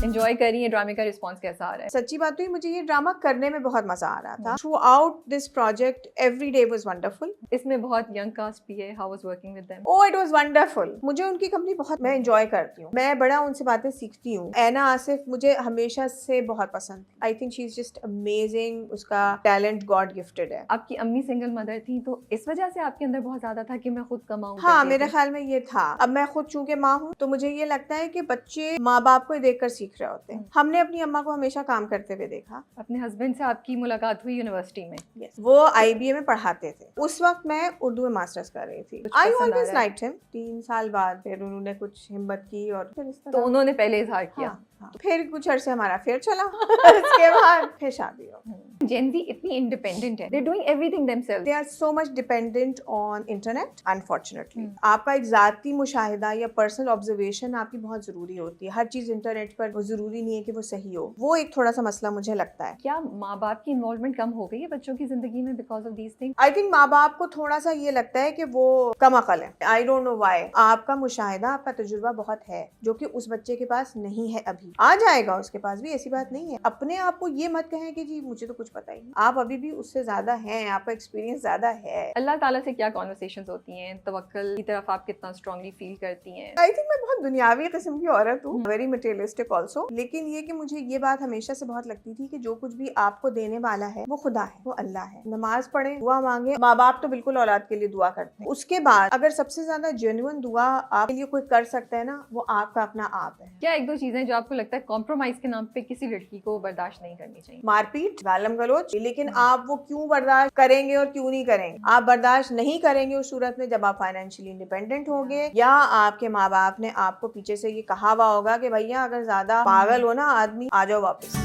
Enjoy कर रही है, ड्रामे का रिस्पॉन्स कैसा आ रहा है? सच्ची बात तो ये मुझे ये ड्रामा करने में बहुत मजा आ रहा था। Through out this project every day was wonderful. इसमें बहुत यंग कास्ट भी है। How was working with them? Oh it was wonderful. मुझे उनकी कंपनी बहुत मैं एंजॉय करती हूँ, मैं बड़ा उनसे बातें सीखती हूँ। ऐना आसिफ मुझे हमेशा से बहुत पसंद थी। आई think she is just amazing, उसका टैलेंट गॉड गिफ्टेड है। आपकी अम्मी सिंगल मदर थी, तो इस वजह से आपके अंदर बहुत ज्यादा था कि मैं खुद कमाऊं हाँ, करके मेरे थी? ख्याल में ये था। अब मैं खुद चूंकि माँ हूँ तो मुझे ये लगता है कि बच्चे माँ बाप को ही देखकर सीख रहे होते हैं। हमने अपनी अम्मा को हमेशा काम करते हुए देखा। अपने हस्बैंड से आपकी मुलाकात हुई यूनिवर्सिटी में? Yes. वो IBA में पढ़ाते थे। उस वक्त मैं उर्दू में मास्टर्स कर रही थी। कुछ आई पसंद आ ऑलवेज रहा है? Liked him. 3 साल बाद फिर उन्होंने कुछ हिम्मत की और फिर इस तो तरह उन्होंने पहले इजहार किया? हाँ। फिर कुछ अरसे हमारा फिर चला उसके बाद फिर शादी हो। जेन ज़ी इतनी इंडिपेंडेंट है, they are doing everything themself. They are so much dependent on internet unfortunately. आपका एक ज़ाती मुशाहिदा या पर्सनल ऑब्जर्वेशन आपकी बहुत ज़रूरी होती है। हर चीज़ इंटरनेट पर वो ज़रूरी नहीं है कि वो सही हो। वो एक थोड़ा सा मसला मुझे लगता है। क्या माँ बाप की इन्वॉल्वमेंट कम हो गई है बच्चों की जिंदगी में because of these things? I think माँ बाप को थोड़ा सा ये लगता है कि वो कम अकल है। I don't know why. आपका मुशाहिदा, आपका तजुर्बा बहुत है जो कि उस बच्चे के पास नहीं है। अभी आ जाएगा उसके पास भी, ऐसी बात नहीं है। अपने आप को ये मत कहें कि जी मुझे तो कुछ पता ही नहीं। आप अभी भी उससे ज्यादा हैं, आपका एक्सपीरियंस ज्यादा है। अल्लाह ताला से क्या कॉन्वर्सेशंस होती हैं? तवक्कुल की तरफ आप कितना स्ट्रांगली फील करती हैं? आई थिंक मैं बहुत दुनियावी किस्म की औरत हूँ, वेरी मटेरियलिस्टिक ऑल्सो। लेकिन ये कि मुझे ये बात हमेशा से बहुत लगती थी कि जो कुछ भी आपको देने वाला है वो खुदा है, वो अल्लाह है। नमाज पढ़े, दुआ मांगे। माँ बाप तो बिल्कुल औलाद के लिए दुआ करते हैं। उसके बाद अगर सबसे ज्यादा जेन्युइन दुआ आपके लिए कोई कर सकता है ना, वो आपका अपना आप है। क्या एक दो चीजें जो आपको लगता है कॉम्प्रोमाइज के नाम पे किसी लड़की को बर्दाश्त नहीं करनी चाहिए? मारपीट, गालम गलोच। लेकिन आप वो क्यों बर्दाश्त करेंगे और क्यों नहीं करेंगे? आप बर्दाश्त नहीं करेंगे उस सूरत में जब आप फाइनेंशियली इंडिपेंडेंट होंगे या आपके माँ बाप ने आपको पीछे से ये कहा हुआ होगा कि भैया अगर ज्यादा पागल हो ना आदमी, आ जाओ वापस।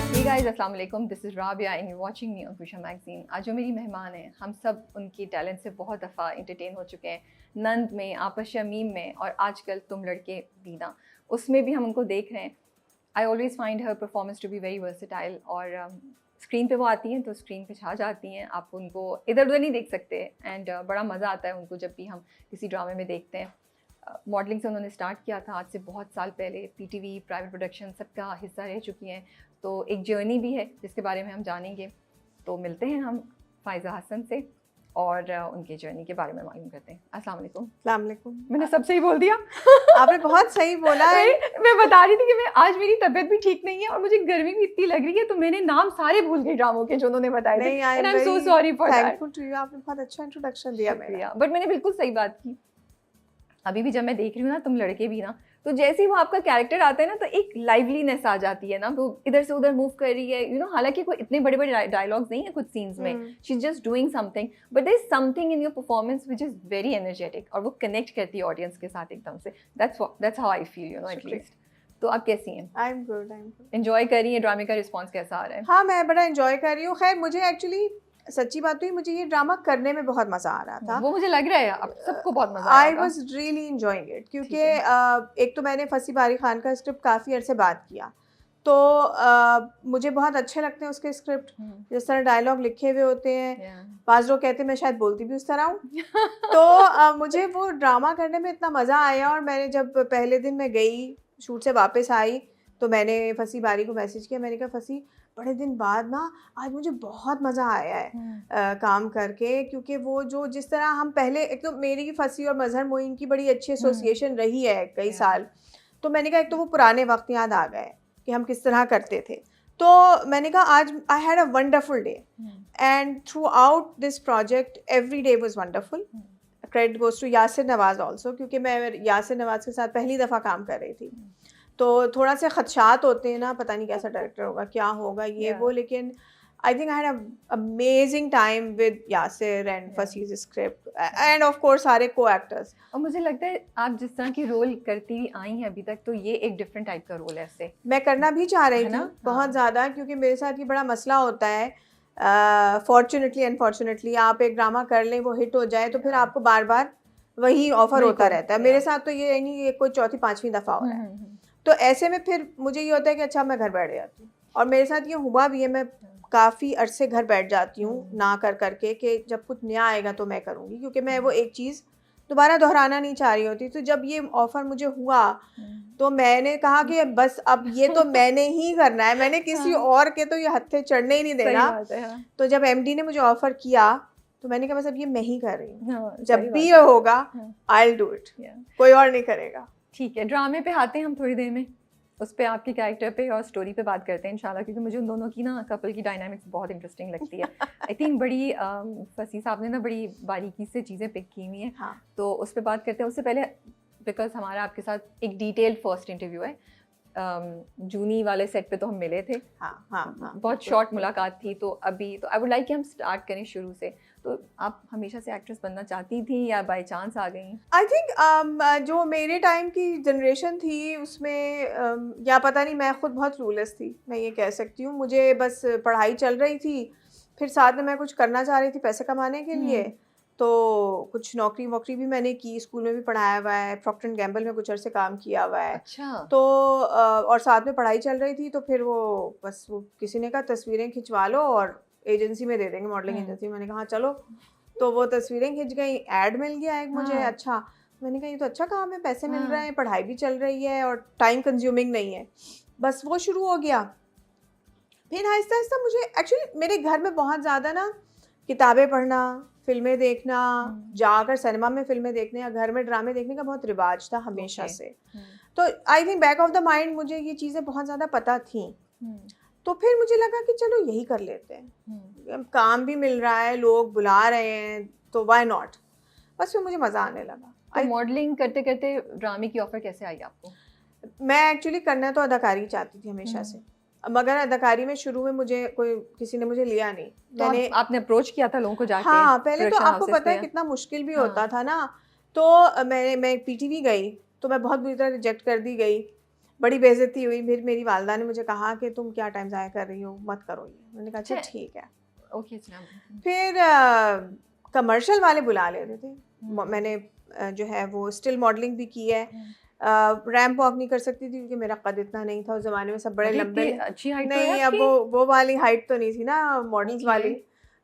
Hey guys, अस्सलाम वालेकुम, this is Rabia and you watching me on Khusha magazine. आज जो मेरी मेहमान हैं, हम सब उनकी टैलेंट से बहुत दफ़ा इंटरटेन हो चुके हैं। नंद में, आपस शमीम में और आजकल तुम लड़के दीना, उसमें भी हम उनको देख रहे हैं। I always find her performance to be very versatile और स्क्रीन पे वो आती हैं तो स्क्रीन पे छा जाती हैं। आप उनको इधर उधर नहीं देख सकते एंड बड़ा मज़ा आता है उनको जब भी हम किसी ड्रामे में देखते हैं। मॉडलिंग से उन्होंने स्टार्ट किया था आज से बहुत साल पहले। PTV, प्राइवेट प्रोडक्शन सबका हिस्सा रह चुकी हैं, तो एक जर्नी भी है जिसके बारे में हम जानेंगे। तो मिलते हैं हम फ़ाइज़ा हसन से और उनके जर्नी के बारे में मालूम करते हैं। अस्सलाम वालेकुम। अस्सलाम वालेकुम। मैंने सब सही बोल दिया? आपने बहुत सही बोला है। मैं बता रही थी कि मैं आज मेरी तबीयत भी ठीक नहीं है और मुझे गर्मी भी इतनी लग रही है, तो मैंने नाम सारे भूल गई ड्रामों के जो उन्होंने बताए थे। नहीं, I and I am so sorry for that. Thankful to you. आपने बहुत अच्छा इंट्रोडक्शन दिया मेरा। बट मैंने बिल्कुल सही बात की। अभी भी जब मैं देख रही हूँ ना तुम लड़के भी ना, तो जैसे ही वो आपका कैरेक्टर आता है ना, तो एक लाइवलीनेस आ जाती है ना, वो इधर से उधर मूव कर रही है, यू नो। हालांकि कोई इतने बड़े बड़े डायलॉग्स नहीं है कुछ सीन्स में, she is just doing something, but there is something in your performance which is very energetic और वो कनेक्ट करती है ऑडियंस के साथ एकदम से। That's how I feel, you know, at least. तो आप कैसी हैं? I am good, I am good. Enjoy कर रही हैं? ड्रामे का रिस्पॉन्स कैसा आ रहा है? हाँ, मैं बड़ा एंजॉय कर रही हूँ। खैर मुझे एक्चुअली सच्ची बात हुई, मुझे ये ड्रामा करने में बहुत मजा आ रहा था। वो मुझे लग रहा है अब सबको बहुत मजा आया आई होगा। वॉज रियली इंजॉइंग इट क्योंकि एक तो मैंने फसी बारी खान का स्क्रिप्ट काफ़ी अरसे बाद किया, तो मुझे बहुत अच्छे लगते हैं उसके स्क्रिप्ट। जिस तरह डायलॉग लिखे हुए होते हैं, बाज़ लोग कहते हैं मैं शायद बोलती भी उस तरह हूँ। तो मुझे वो ड्रामा करने में इतना मज़ा आया और मैंने जब पहले दिन मैं गई शूट से वापस आई तो मैंने फसी बारी को मैसेज किया। मैंने कहा फसी, बड़े दिन बाद ना आज मुझे बहुत मज़ा आया है काम करके, क्योंकि वो जो जिस तरह हम पहले, एक तो मेरी फसी और मजहर मोइन की बड़ी अच्छी एसोसिएशन रही है कई साल, तो मैंने कहा एक तो वो पुराने वक्त याद आ गए कि हम किस तरह करते थे। तो मैंने कहा आज I had a wonderful day and throughout this project every day was wonderful. Credit goes to Yasir Nawaz also, क्योंकि मैं यासिर नवाज के साथ पहली दफ़ा काम कर रही थी, तो थोड़ा से खदशात होते हैं ना, पता नहीं कैसा डायरेक्टर होगा, क्या होगा ये वो। लेकिन I think I had a amazing time with Yasir and फसीज स्क्रिप्ट एंड ऑफ कोर्स सारे को एक्टर्स। और मुझे लगता है आप जिस तरह की रोल करती आई हैं अभी तक, तो ये एक डिफरेंट टाइप का रोल है इससे। मैं करना भी चाह रही थी बहुत ज़्यादा, क्योंकि मेरे साथ ये बड़ा मसला होता है। फॉर्चुनेटली अनफॉर्चुनेटली आप एक ड्रामा कर लें, वो हिट हो जाए, तो फिर आपको बार बार वही ऑफर होता रहता है। मेरे साथ तो ये नहीं, ये कोई चौथी पांचवी दफ़ा हो रहा है। तो ऐसे में फिर मुझे ये होता है कि अच्छा मैं घर बैठ जाती हूँ, और मेरे साथ ये हुआ भी है। मैं काफ़ी अरसे घर बैठ जाती हूँ ना कर करके कि जब कुछ नया आएगा तो मैं करूँगी, क्योंकि मैं वो एक चीज़ दोबारा दोहराना नहीं चाह रही होती। तो जब ये ऑफ़र मुझे हुआ तो मैंने कहा कि बस अब ये तो मैंने ही करना है, मैंने किसी हाँ। और के तो ये हत्थे चढ़ने ही नहीं सही देना। बात है, हाँ। तो जब एमडी ने मुझे ऑफ़र किया तो मैंने कहा बस अब ये मैं ही कर रही हूँ। हाँ, जब सही भी बात ये है। होगा हाँ, आई विल डू इट, या कोई और नहीं करेगा। ठीक है, ड्रामे पे आते हैं हम थोड़ी देर में। उस पे आपके कैरेक्टर पे और स्टोरी पे बात करते हैं इंशाल्लाह, क्योंकि मुझे उन दोनों की ना कपल की डायनामिक्स बहुत इंटरेस्टिंग लगती है। आई थिंक बड़ी फसी साहब ने ना बड़ी बारीकी से चीज़ें पिक की हुई हैं, हाँ, तो उस पे बात करते हैं। उससे पहले बिकॉज हमारा आपके साथ एक डिटेल्ड फर्स्ट इंटरव्यू है, जूनी वाले सेट पे तो हम मिले थे, हाँ, हाँ, हाँ, बहुत बिल्कुल। शॉर्ट मुलाकात थी। तो अभी तो आई वुड लाइक कि हम स्टार्ट करें शुरू से। तो आप हमेशा से एक्ट्रेस बनना चाहती थी या बाय चांस आ गई? आई थिंक जो मेरे टाइम की जनरेशन थी उसमें या पता नहीं, मैं खुद बहुत क्लूलेस थी, मैं ये कह सकती हूँ। मुझे बस पढ़ाई चल रही थी, फिर साथ में मैं कुछ करना चाह रही थी पैसे कमाने के लिए। तो कुछ नौकरी वोकरी भी मैंने की, स्कूल में भी पढ़ाया हुआ है, प्रॉक्टर एंड गैम्बल में कुछ अरसे काम किया हुआ है। अच्छा। तो और साथ में पढ़ाई चल रही थी, तो फिर वो बस वो किसी ने कहा तस्वीरें खिंचवा लो और एजेंसी में दे देंगे, मॉडलिंग एजेंसी। मैंने कहा हाँ चलो, तो वो तस्वीरें खिंच गई, ऐड मिल गया एक मुझे। हाँ, अच्छा, मैंने कहा ये तो अच्छा काम है, पैसे मिल रहे हाँ, हैं, पढ़ाई भी चल रही है और टाइम कंज्यूमिंग नहीं है। बस वो शुरू हो गया। फिर आहिस्ता-आहिस्ता मुझे एक्चुअली मेरे घर में बहुत ज़्यादा ना किताबें पढ़ना, फ़िल्में देखना, जाकर सिनेमा में फ़िल्में देखने या घर में ड्रामे देखने का बहुत रिवाज था हमेशा ओके। से। तो I think back of the mind मुझे ये चीज़ें बहुत ज़्यादा पता थीं। तो फिर मुझे लगा कि चलो यही कर लेते हैं। काम भी मिल रहा है, लोग बुला रहे हैं, तो व्हाई नॉट? बस फिर मुझे मज़ा आने लगा। तो मॉडलिंग करते-करते ड्रामे की ऑफर कैसे आई आपको? मैं एक्चुअली करना तो अदाकारी चाहती थी हमेशा से, मगर अदाकारी में शुरू में मुझे किसी ने मुझे लिया नहीं। तो मैंने आपने अप्रोच किया था लोगों को जाके हाँ, पहले तो प्रोडक्शन आपको हाउसेस पता है पे? कितना मुश्किल भी हाँ, होता था ना। तो मैं पीटीवी गई, तो मैं बहुत बुरी तरह रिजेक्ट कर दी गई। बड़ी बेइज़्ज़ती हुई। फिर मेरी वालिदा ने मुझे कहा कि तुम क्या टाइम ज़ाया कर रही हो, मत करो ये। मैंने कहा अच्छा अच्छा, ठीक है। ओके जनाब। फिर कमर्शियल वाले बुला लेते थे। मैंने जो है वो स्टिल मॉडलिंग भी की है। रैंप वॉक नहीं कर सकती थी क्योंकि मेरा कद इतना नहीं था उस ज़माने में, सब बड़े अरे लंबे इतनी अच्छी हाइट तो है नहीं, अब आपकी? वो वाली हाइट तो नहीं थी ना मॉडल्स ओके। वाली।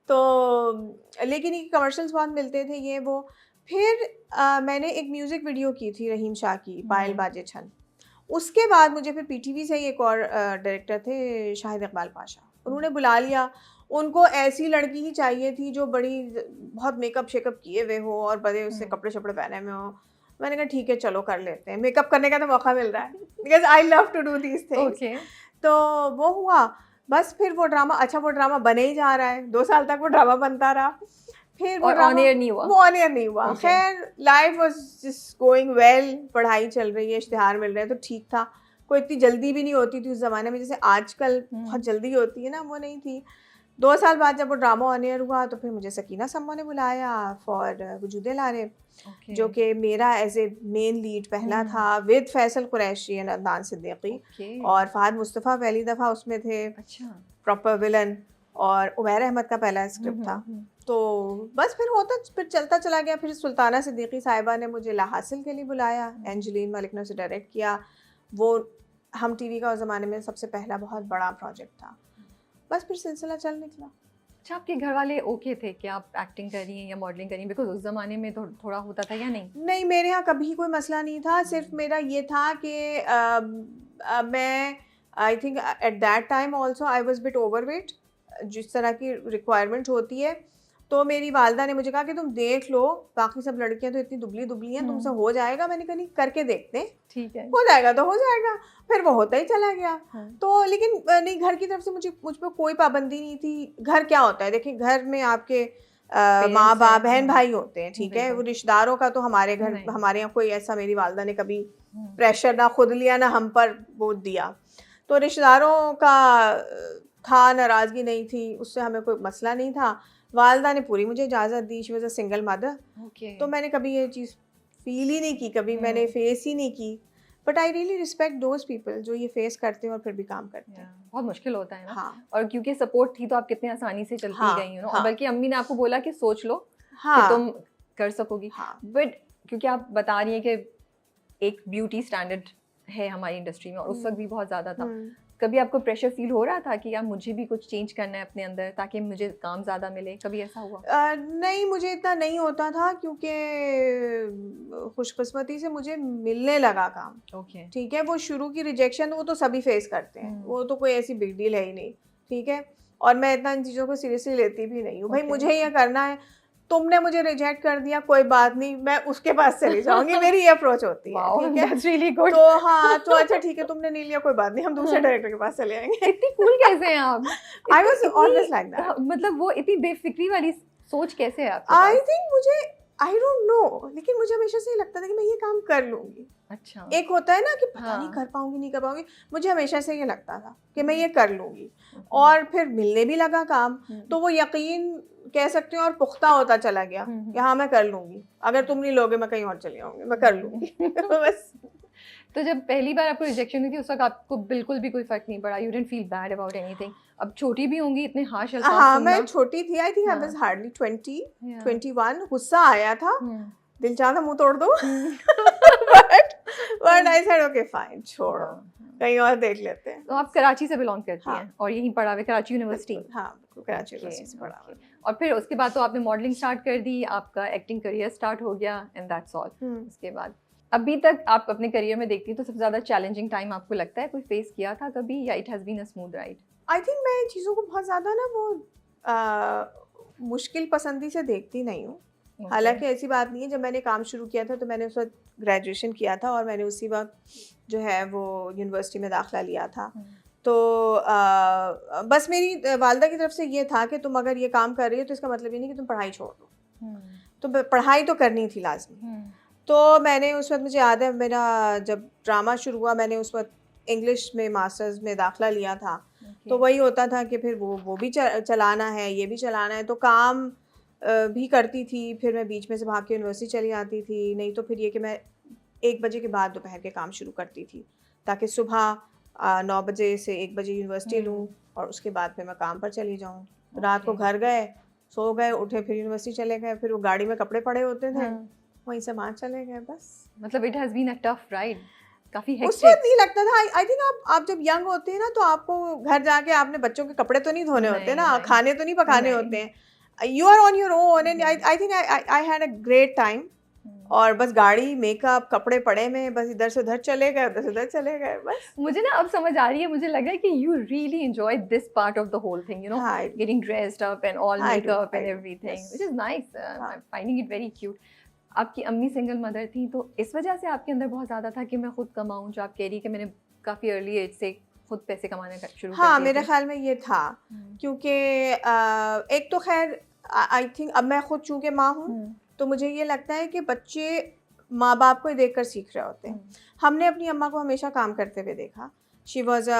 तो लेकिन ये कमर्शियल्स बहुत मिलते थे ये वो। फिर मैंने एक म्यूज़िक वीडियो की थी रहीम शाह की, पायल बाजे छन। उसके बाद मुझे फिर पीटीवी से ही एक और डायरेक्टर थे शाहिद इकबाल पाशा, उन्होंने बुला लिया। उनको ऐसी लड़की ही चाहिए थी जो बड़ी बहुत मेकअप शेकअप किए हुए हो और बड़े उससे कपड़े शपड़े पहने हुए हो। मैंने कहा ठीक है चलो कर लेते हैं, मेकअप करने का तो मौका मिल रहा है because I love to do these things. Okay. तो वो हुआ। बस फिर वो ड्रामा, अच्छा वो ड्रामा बने ही जा रहा है, 2 साल तक वो ड्रामा बनता रहा। फिर वो और ऑन ड्रामा एयर नहीं हुआ? वो ऑन एयर नहीं हुआ। ओके। खैर life was just going well, पढ़ाई चल रही है, इश्तिहार मिल रहे हैं तो ठीक था। कोई इतनी जल्दी भी नहीं होती थी उस ज़माने में जैसे आजकल बहुत जल्दी होती है ना, वो नहीं थी। 2 साल बाद जब वो ड्रामा ऑन एयर हुआ तो फिर मुझे सकीना सम्मा ने बुलाया फॉर वजूदे लारे, ओके। जो कि मेरा एज ए मेन लीड पहला था with Faisal Qureshi and Adnan Siddiqui. Okay. और फहद मुस्तफ़ा पहली दफ़ा उसमें थे, अच्छा। Proper villain. और उमैर अहमद का पहला स्क्रिप्ट था। तो बस फिर चलता चला गया। फिर सुल्ताना सिद्दीकी साहिबा ने मुझे ला हासिल के लिए बुलाया, एंजेलिन मलिक ने उसे डायरेक्ट किया। वो हम टीवी का उस ज़माने में सबसे पहला बहुत बड़ा प्रोजेक्ट था। बस फिर सिलसिला चल निकला। अच्छा, आपके घर वाले ओके थे कि आप एक्टिंग कर रही हैं या मॉडलिंग कर रही हैं? बिकॉज़ उस ज़माने में तो थोड़ा होता था या नहीं? नहीं, मेरे यहाँ कभी कोई मसला नहीं था। सिर्फ़ मेरा ये था कि मैं I think at that time also I was bit overweight, जिस तरह की रिक्वायरमेंट होती है। तो मेरी वालिदा ने मुझे कहा कि तुम देख लो, बाकी सब लड़कियाँ तो इतनी दुबली-दुबली हैं, तुमसे हो जाएगा। मैंने कहा नहीं, करके देखते हैं, ठीक है। हो जाएगा तो हो जाएगा। फिर वो होता ही चला गया। हाँ। तो लेकिन नहीं, घर की तरफ से मुझ पे कोई पाबंदी नहीं थी। घर क्या होता है, देखिए घर में आपके पेरेंट्स माँ-बाप, हैं। बहन-भाई होते हैं, ठीक है? वो बिल्कुल। रिश्तेदारों का तो हमारे घर नहीं। हमारे यहाँ कोई ऐसा मेरी वालिदा ने कभी प्रेशर ना खुद लिया ना हम पर वो दिया। तो रिश्तेदारों का था, नाराज़गी नहीं थी, उससे हमें कोई मसला नहीं था। वालिदा ने पूरी मुझे इजाज़त दी, she was a single mother. Okay. तो मैंने कभी ये चीज़ फ़ील ही नहीं की, कभी मैंने फेस ही नहीं की। But I really respect those people जो ये फेस करते हैं और फिर भी काम करते हैं। बहुत मुश्किल होता है ना। हाँ, और क्योंकि सपोर्ट थी तो आप कितने आसानी से चलती हाँ, गई, और हाँ, बल्कि अम्मी ने आपको बोला कि सोच लो कि हाँ, तुम कर सकोगी। हाँ। बट क्योंकि आप बता रही हैं कि एक ब्यूटी स्टैंडर्ड है हमारी इंडस्ट्री में और उस वक्त भी बहुत ज़्यादा था, कभी आपको प्रेशर फील हो रहा था कि यार मुझे भी कुछ चेंज करना है अपने अंदर ताकि मुझे काम ज़्यादा मिले, कभी ऐसा हुआ? नहीं, मुझे इतना नहीं होता था क्योंकि खुशकिस्मती से मुझे मिलने लगा काम। ओके। ठीक है, वो शुरू की रिजेक्शन वो तो सभी फेस करते हैं, वो तो कोई ऐसी बिग डील है ही नहीं, ठीक है। और मैं इतना इन चीज़ों को सीरियसली लेती भी नहीं हूँ। भाई मुझे ये करना है, तुमने मुझे रिजेक्ट कर दिया, कोई बात नहीं, मैं उसके पास चली जाऊँगी, मेरी ये अप्रोच होती है, ठीक है। That's really good. तो हाँ, तो अच्छा ठीक है, तुमने नहीं लिया कोई बात नहीं, हम दूसरे डायरेक्टर के पास चले आएंगे। इतनी कूल कैसे हैं आप? I was always like that. मतलब वो इतनी बेफिक्री वाली सोच कैसे है आपके आई पास? थिंक मुझे, आई डोंट नो, लेकिन मुझे हमेशा से ये लगता था कि मैं ये काम कर लूंगी। अच्छा। एक होता है ना कि पता नहीं हाँ। कर पाऊंगी नहीं कर पाऊंगी, मुझे हमेशा से ये लगता था कि मैं ये कर लूंगी। और फिर मिलने भी लगा काम, तो वो यकीन कह सकते हो और पुख्ता होता चला गया कि हाँ मैं कर लूंगी, अगर तुम नहीं लोगे मैं कहीं और चली जाऊंगी, मैं कर लूंगी। बस। तो जब पहली बार आपको रिजेक्शन हुई थी उस वक्त आपको बिल्कुल भी कोई फर्क नहीं पड़ा, you didn't feel bad about anything? अब छोटी भी होंगी, इतने हार्श अल्फाज हाँ, सुनना। मैं छोटी थी, आई थिंक आई वाज हार्डली 20, 21। गुस्सा आया था, दिल चाहा था मुंह तोड़ दूं, but I said okay fine, छोड़ो, कहीं और देख लेते हैं। तो आप कराची से बिलोंग करती हाँ। हैं और यहीं पढ़ा हुए कराची यूनिवर्सिटी? हाँ, कराची यूनिवर्सिटी से पढ़ा हुआ। और फिर उसके बाद तो आपने मॉडलिंग स्टार्ट कर दी, आपका एक्टिंग करियर स्टार्ट हो गया एंड दैट्स ऑल। उसके बाद अभी तक आप अपने करियर में देखती हैं तो सबसे ज़्यादा चैलेंजिंग टाइम आपको लगता है कोई फेस किया था कभी, या it has been a smooth ride? I think मैं इन चीज़ों को बहुत ज़्यादा ना वो मुश्किल पसंदी से देखती नहीं हूँ। हालांकि ऐसी बात नहीं है, जब मैंने काम शुरू किया था तो मैंने उस वक्त ग्रेजुएशन किया था और मैंने उसी वक्त जो है वो यूनिवर्सिटी में दाखिला लिया था। तो बस मेरी वालदा की तरफ से ये था कि तुम अगर ये काम कर रही हो तो इसका मतलब ये नहीं कि तुम पढ़ाई छोड़ दो, तो पढ़ाई तो करनी थी लाजमी। तो मैंने उस वक्त, मुझे याद है मेरा जब ड्रामा शुरू हुआ, मैंने उस वक्त इंग्लिश में मास्टर्स में दाखिला लिया था। तो वही होता था कि फिर वो भी चलाना है, ये भी चलाना है, तो काम भी करती थी। फिर मैं बीच में से भाग के यूनिवर्सिटी चली आती थी, नहीं तो फिर ये कि मैं 1 बजे के बाद दोपहर के काम शुरू करती थी ताकि सुबह 9 बजे से 1 बजे यूनिवर्सिटी लूँ और उसके बाद फिर मैं काम पर चली जाऊँ। रात को घर गए, सो गए, उठे, फिर यूनिवर्सिटी चले गए, फिर वो गाड़ी में कपड़े पड़े होते थे, वहीं से वहाँ चले गए, बस। मतलब it has been a tough ride, काफ़ी हेक्टिक। उस वक्त नहीं लगता था। आई थिंक आप जब यंग होते हैं ना तो आपको घर जाके आपने बच्चों के कपड़े तो नहीं धोने होते ना, खाने तो नहीं पकाने होते हैं, you are on your own. And I think I had a great time. और बस गाड़ी, मेकअप, कपड़े पड़े में, बस इधर से उधर चले गए, उधर से उधर चले गए, बस। मुझे ना अब समझ आ रही है, मुझे लग रहा है कि you really enjoy this part of the whole thing, you know, getting dressed up and all makeup and everything, which is nice. I am finding it very cute. आपकी अम्मी सिंगल मदर थी, तो इस वजह से आपके अंदर बहुत ज़्यादा था कि मैं खुद कमाऊँ, जो आप कह रही कि मैंने काफ़ी अर्ली एज से खुद पैसे कमाने का शुरू कर दिया? हाँ, मेरे ख्याल में ये था, क्योंकि एक तो खैर आई थिंक अब मैं खुद चूँकि माँ हूँ तो मुझे ये लगता है कि बच्चे माँ बाप को ही देख कर सीख रहे होते हैं। हमने अपनी अम्मा को हमेशा काम करते हुए देखा। She was a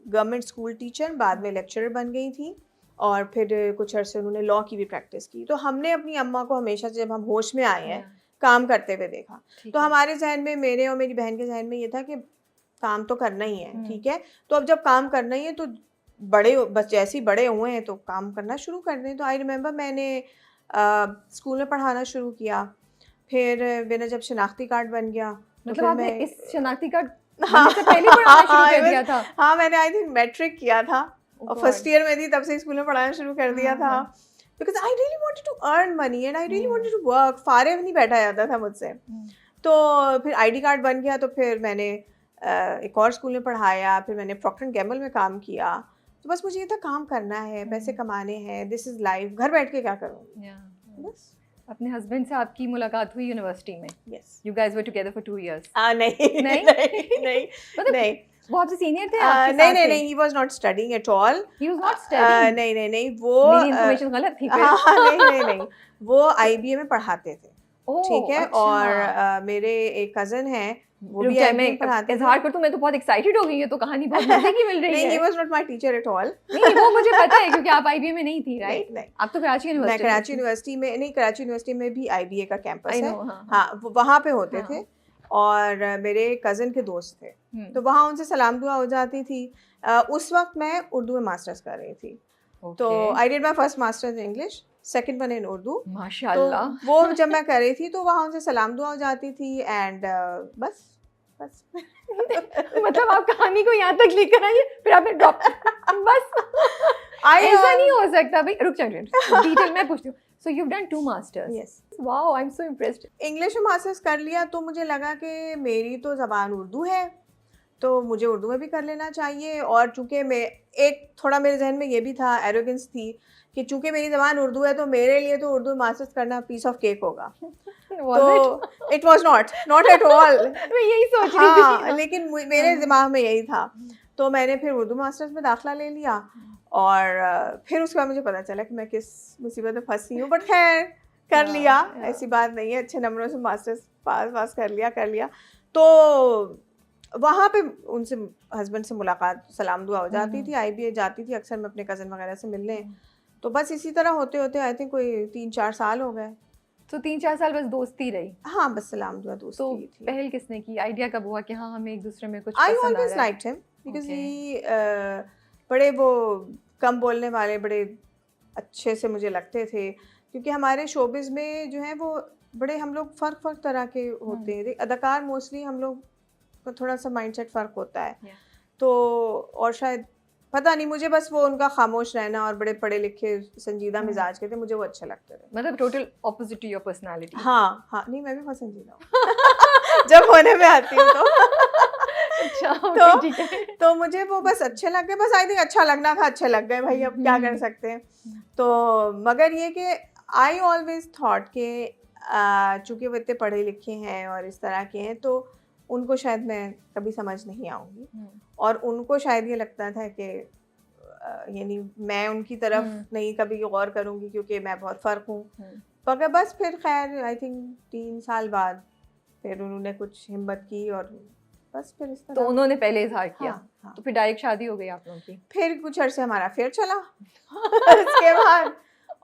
government school teacher, बाद में लेक्चरर बन गई थी और फिर कुछ अर्से उन्होंने लॉ की भी प्रैक्टिस की। तो हमने अपनी अम्मा को हमेशा, जब हम होश में आए हैं, काम करते हुए देखा। तो हमारे जहन में, मेरे और मेरी बहन के जहन में ये था कि काम तो करना ही है, ठीक है। तो अब जब काम करना ही है तो बड़े, बस जैसे ही बड़े हुए हैं तो काम करना शुरू कर दें। तो आई रिमेंबर मैंने स्कूल में पढ़ाना शुरू किया, फिर मेरा जब शनाख्ती कार्ड बन गया, मतलब आपने इस शनाख्ती कार्ड बनने से पहले पढ़ाना शुरू कर दिया था? हाँ, मैंने आई थिंक मैट्रिक किया था और फर्स्ट ईयर में थी, तब से स्कूल में पढ़ाना शुरू कर दिया था। Because I really wanted to earn money and I really wanted to work. फारिग नहीं बैठा जाता था मुझसे। तो फिर आईडी कार्ड बन गया, तो फिर मैंने एक और स्कूल में पढ़ाया, फिर मैंने प्रॉक्टर एंड गैम्बल में काम किया। तो बस मुझे ये था, काम करना है, पैसे कमाने हैं, दिस इज लाइफ, घर बैठ के क्या करूँगी, बस। अपने हस्बैंड से आपकी मुलाकात हुई यूनिवर्सिटी में? Yes. You guys were together for 2 years? नहीं नहीं नहीं मतलब नहीं, वो आपसे सीनियर थे आपके साथ? नहीं, he was not studying at all. He was not studying? नहीं, वो मेरी इन्फॉर्मेशन गलत थी फिर? हाँ, नहीं, वो IBA में पढ़ाते थे, ठीक है। अच्छा। और मेरे एक कज़न हैं, वो भी IBA में पढ़ाते थे। इज़हार कर तो मैं तो बहुत एक्साइटेड हो गई, ये तो कहानी बहुत मजे की मिल रही है। नहीं, he was not my teacher at all. नहीं, वो मुझे पता है क्योंकि आप IBA में नहीं थी, राइट? नहीं, आप तो कराची यूनिवर्सिटी। मैं कराची यूनिवर्सिटी में नहीं, कराची यूनिवर्सिटी में भी IBA का कैंपस है। हाँ, वहाँ पे होते थे और मेरे कज़न के दोस्त थे, तो वहाँ उनसे सलाम दुआ हो जाती थी। उस वक्त मैं उर्दू में मास्टर्स कर रही थी, तो I did my first masters in English, second one in Urdu, माशाल्लाह। तो वो जब मैं कर रही थी तो वहाँ उनसे सलाम दुआ हो जाती थी एंड बस बस मतलब आप कहानी को यहाँ तक लेकर आइए फिर आपने ड्रॉप बस आई ऐसा नहीं हो सकता भाई। रुक जाइए डिटेल मैं पूछती हूँ। सो you have done 2 masters. Yes, wow, I am so impressed. English में मास्टर्स कर लिया तो मुझे लगा कि मेरी तो ज़बान उर्दू है, तो मुझे उर्दू में भी कर लेना चाहिए। और चूंकि मैं एक थोड़ा मेरे जहन में ये भी था, एरोगेंस थी कि चूंकि मेरी ज़बान उर्दू है तो मेरे लिए तो उर्दू मास्टर्स करना पीस ऑफ केक होगा। तो it was not at all. मैं यही सोच रही थी। हाँ, लेकिन मेरे दिमाग में यही था, तो मैंने फिर उर्दू मास्टर्स में दाखिला ले लिया। और फिर उसके बाद मुझे पता चला कि मैं किस मुसीबत में फंसी हूँ, बट खैर कर लिया, ऐसी बात नहीं है। अच्छे नंबरों से मास्टर्स पास कर लिया। तो वहाँ पे उनसे हस्बैंड से मुलाकात, सलाम दुआ हो जाती थी। IBA जाती थी अक्सर मैं अपने कज़न वगैरह से मिलने। तो बस इसी तरह होते होते आई थिंक कोई 3-4 साल हो गए। तो 3-4 साल बस दोस्ती रही। हाँ, बस सलाम दुआ दोस्ती तो थी। पहल किसने की? आइडिया कब हुआ कि हाँ हमें एक दूसरे में कुछ आई पसंद आ ऑलवेज रहा है? लाइक्ड हिम बिकॉज ही बड़े वो कम बोलने वाले, बड़े अच्छे से मुझे लगते थे। क्योंकि हमारे शोबिज़ में जो है वो बड़े हम लोग फ़र्क तरह के होते हैं। अदाकार मोस्टली हम लोग का थोड़ा सा माइंडसेट फ़र्क होता है। तो और शायद पता नहीं, मुझे बस वो उनका खामोश रहना और बड़े पढ़े लिखे संजीदा मिजाज के थे, मुझे वो अच्छे लगते थे। मतलब total opposite to your personality. हाँ, नहीं मैं भी बहुत संजीदा हूँ जब होने में आती हूँ तो। अच्छा, ओके, ठीक है। तो मुझे वो बस अच्छे लग गए, बस आई थिंक अच्छा लगना था, अच्छे लग गए भाई, अब क्या कर सकते हैं। तो मगर ये कि आई ऑलवेज थॉट कि चूँकि वो इतने पढ़े लिखे हैं और इस तरह के हैं, तो उनको शायद मैं कभी समझ नहीं आऊँगी। और उनको शायद ये लगता था कि यानी मैं उनकी तरफ नहीं कभी गौर करूँगी क्योंकि मैं बहुत फ़र्क हूँ। मगर बस फिर खैर आई थिंक 3 साल बाद फिर उन्होंने कुछ हिम्मत की और बस फिर इस तरह। तो उन्होंने पहले इज़हार किया। हाँ। तो फिर डायरेक्ट शादी हो गई आप लोगों की? फिर कुछ अरसे हमारा फिर चला उसके बाद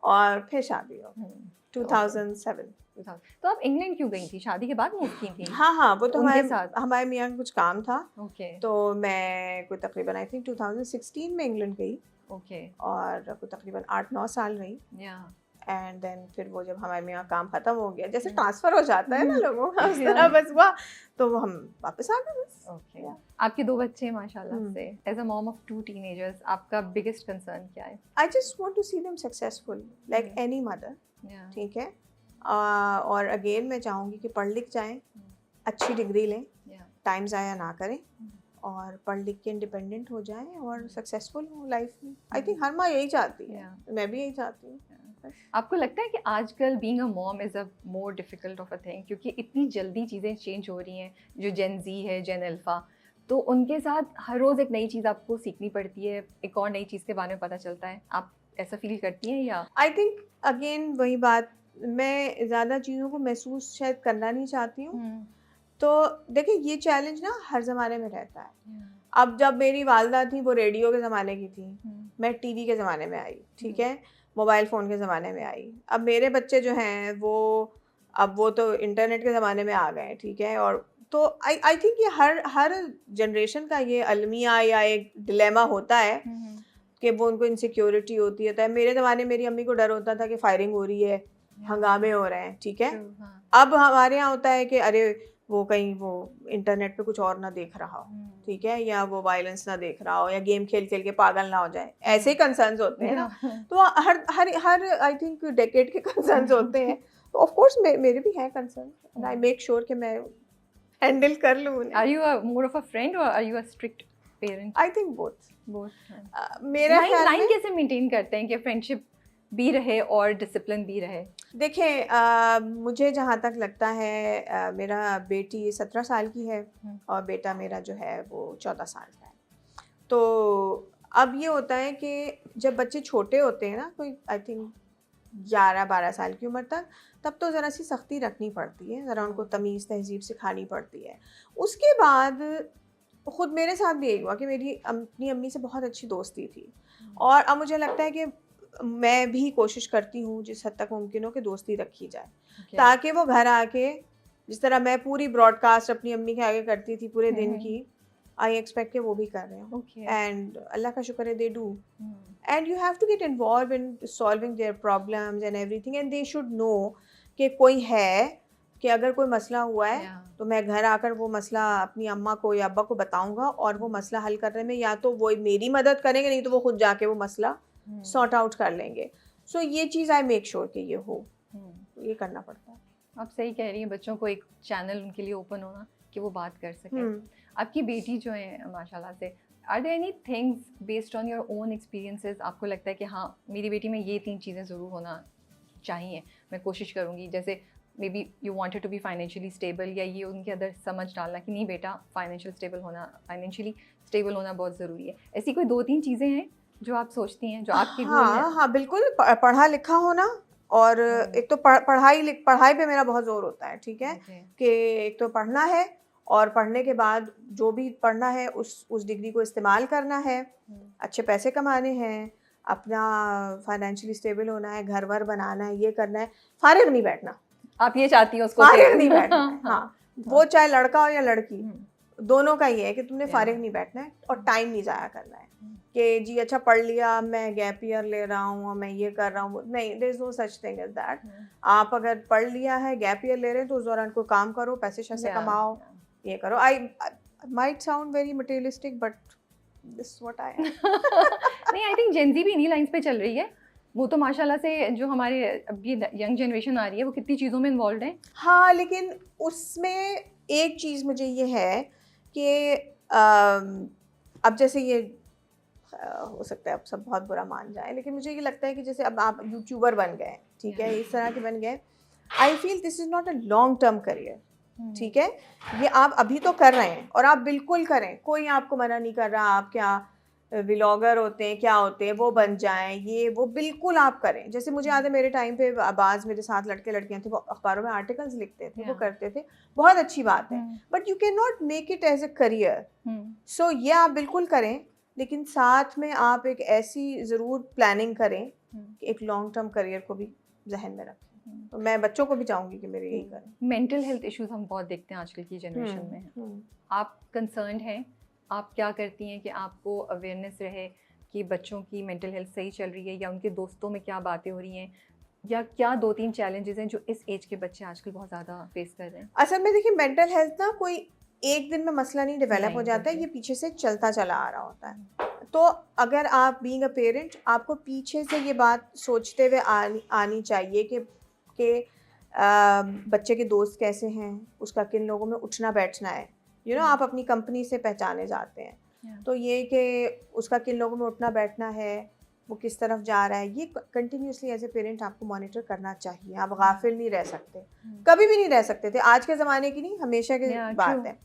और फिर शादी हो गई 2007। तो आप इंग्लैंड क्यों गई थी? शादी के बाद मूव की थी? हाँ, वो तो उनके साथ? हमारे मियाँ का कुछ काम था। ओके। तो मैं कोई तकरीबन आई थिंक 2016 में इंग्लैंड गई। ओके। और कोई तकरीबन 8-9 साल रही। एंड देन फिर वो जब हमारे में काम खत्म हो गया, जैसे ट्रांसफर हो जाता है ना लोगों का, उस तरह बस हुआ, तो हम वापस आ गए बस। ओके। आपके 2 बच्चे हैं माशाल्लाह से। As a mom of 2 teenagers, आपका बिगेस्ट कंसर्न क्या है? I just want to see them successful like any mother. ठीक है। और अगेन मैं चाहूँगी कि पढ़ लिख जाएं, अच्छी डिग्री लें, टाइम ज़ाया ना करें और पढ़ लिख के इंडिपेंडेंट हो जाएं और सक्सेसफुल हो लाइफ में। आई थिंक हर माँ यही चाहती है, मैं भी यही चाहती हूँ। आपको लगता है कि आजकल being a mom is a more difficult of a thing, क्योंकि इतनी जल्दी चीज़ें चेंज हो रही हैं, जो जेन ज़ी है, जेन अल्फ़ा, तो उनके साथ हर रोज़ एक नई चीज़ आपको सीखनी पड़ती है, एक और नई चीज़ के बारे में पता चलता है। आप ऐसा फील करती हैं या? आई थिंक अगेन वही बात, मैं ज़्यादा चीज़ों को महसूस शायद करना नहीं चाहती हूँ। तो देखिए ये चैलेंज ना हर ज़माने में रहता है। अब जब मेरी वालदा थी वो रेडियो के ज़माने की थी, मैं टीवी के ज़माने में आई, ठीक है, मोबाइल फ़ोन के ज़माने में आई। अब मेरे बच्चे जो हैं वो तो इंटरनेट के ज़माने में आ गए, ठीक है। और तो आई थिंक ये हर जनरेशन का ये अलमिया या एक डिलेमा होता है कि वो उनको इनसिक्योरिटी होती है। मेरे ज़माने मेरी अम्मी को डर होता था कि फायरिंग हो रही है, हंगामे हो रहे हैं, ठीक है। अब हमारे यहाँ होता है कि अरे वो कहीं वो इंटरनेट पे कुछ और ना देख रहा हो, ठीक है, या वो वायलेंस ना देख रहा हो, या गेम खेल के पागल ना हो जाए, ऐसे ही कंसर्न्स होते हैं ना। तो हर आई थिंक डेकेड के कंसर्न्स होते हैं। तो ऑफ कोर्स मेरे भी हैं concern and I make sure कि मैं हैंडल कर लूँ। Are you more of a friend और are you a strict parent? I think both. मेरा लाइन कैसे मेंटेन करते हैं कि फ्रेंडशिप भी रहे और डिसिप्लिन भी रहे? देखिए मुझे जहाँ तक लगता है मेरा बेटी 17 साल की है और बेटा मेरा जो है वो 14 साल का है। तो अब ये होता है कि जब बच्चे छोटे होते हैं ना, कोई आई थिंक 11-12 साल की उम्र तक, तब तो ज़रा सी सख्ती रखनी पड़ती है, ज़रा उनको तमीज़ तहज़ीब सिखानी पड़ती है। उसके बाद ख़ुद मेरे साथ भी यही हुआ कि मेरी अपनी अम्मी से बहुत अच्छी दोस्ती थी। और अब मुझे लगता है कि मैं भी कोशिश करती हूँ जिस हद तक मुमकिन हो कि दोस्ती रखी जाए, ताकि वो घर आके जिस तरह मैं पूरी ब्रॉडकास्ट अपनी अम्मी के आगे करती थी पूरे दिन की, आई एक्सपेक्ट कि वो भी कर रहे हो। एंड अल्लाह का शुक्र है they do. And you have to get involve in solving their problems and everything, and they should know कि कोई है कि अगर कोई मसला हुआ है Yeah. तो मैं घर आकर वो मसला अपनी अम्मा को या अब्बा को बताऊंगा, और वो मसला हल करने में या तो वो मेरी मदद करेंगे, नहीं तो वो खुद जाके वो मसला सॉर्ट आउट कर लेंगे। सो ये चीज़ आई मेक श्योर कि ये हो, तो ये करना पड़ता है। आप सही कह रही हैं, बच्चों को एक चैनल उनके लिए ओपन होना कि वो बात कर सकें। आपकी बेटी जो है माशाल्लाह से, are there any things based on your own experiences, आपको लगता है कि हाँ मेरी बेटी में ये 3 चीज़ें ज़रूर होना चाहिए, मैं कोशिश करूँगी, जैसे maybe you wanted to be financially stable, या ये उनके अंदर समझ डालना कि नहीं बेटा फाइनेंशियली स्टेबल होना बहुत ज़रूरी है। ऐसी कोई 2-3 चीज़ें हैं जो आप सोचती हैं, जो आपकी गोल है? हाँ बिल्कुल, पढ़ा लिखा होना, और एक तो पढ़ाई पे मेरा बहुत जोर होता है, ठीक है, कि एक तो पढ़ना है, और पढ़ने के बाद जो भी पढ़ना है उस डिग्री को इस्तेमाल करना है, अच्छे पैसे कमाने हैं, अपना फाइनेंशियली स्टेबल होना है, घर वर बनाना है, ये करना है, फारिग नहीं बैठना। आप ये चाहती हैं उसको? फारिग नहीं बैठना है, हाँ, वो चाहे लड़का हो या लड़की, दोनों का ये है कि तुमने फारिग नहीं बैठना है और टाइम नहीं ज़ाया करना है कि जी अच्छा पढ़ लिया, मैं गैप ईयर ले रहा हूँ, मैं ये कर रहा हूँ, नहीं, there is no such thing as that. आप अगर पढ़ लिया है, गैप ईयर ले रहे हैं, तो उस दौरान कोई काम करो, पैसे शैसे कमाओ, ये करो। I might sound very materialistic but this what I am. नहीं, आई थिंक जेन ज़ी भी इन्हीं लाइंस पे चल रही है। वो तो माशाल्लाह से जो हमारे अभी यंग जनरेशन आ रही है वो कितनी चीज़ों में इन्वॉल्व है। हाँ, लेकिन उसमें एक चीज़ मुझे ये है कि अब जैसे ये हो सकता है अब सब बहुत बुरा मान जाए, लेकिन मुझे ये लगता है कि जैसे अब आप यूट्यूबर बन गए, ठीक है, इस तरह के बन गए, I feel this is not a long term career, ठीक है, ये आप अभी तो कर रहे हैं और आप बिल्कुल करें, कोई आपको मना नहीं कर रहा, आप क्या व्लॉगर होते हैं, क्या होते हैं, वो बन जाएं, ये वो बिल्कुल आप करें। जैसे मुझे याद है मेरे टाइम पे बाज़ मेरे साथ लड़के लड़कियां थे, वो अखबारों में आर्टिकल्स लिखते थे, वो करते थे, बहुत अच्छी बात है, but you can not make it as a career. So ये आप बिल्कुल करें, लेकिन साथ में आप एक ऐसी ज़रूर प्लानिंग करें कि एक लॉन्ग टर्म करियर को भी जहन में रखें। तो मैं बच्चों को भी चाहूँगी कि मेरे यही करें। मेंटल हेल्थ इश्यूज हम बहुत देखते हैं आजकल की जनरेशन में, आप कंसर्न्ड हैं? आप क्या करती हैं कि आपको अवेयरनेस रहे कि बच्चों की मेंटल हेल्थ सही चल रही है, या उनके दोस्तों में क्या बातें हो रही हैं, या क्या 2-3 चैलेंजेस हैं जो इस एज के बच्चे आजकल बहुत ज़्यादा फेस कर रहे हैं? असल में देखिए, मेंटल हेल्थ ना कोई एक दिन में मसला नहीं डेवलप हो जाता है, ये पीछे से चलता चला आ रहा होता है। तो अगर आप बीइंग अ पेरेंट, आपको पीछे से ये बात सोचते हुए आनी चाहिए कि बच्चे के दोस्त कैसे हैं, उसका किन लोगों में उठना बैठना है, आप अपनी कंपनी से पहचाने जाते हैं, तो ये कि उसका किन लोगों में उठना बैठना है, वो किस तरफ जा रहा है, ये कंटिन्यूसली एज ए पेरेंट आपको मॉनिटर करना चाहिए। आप गाफिल नहीं रह सकते, कभी भी नहीं रह सकते थे, आज के ज़माने की नहीं, हमेशा की बात है।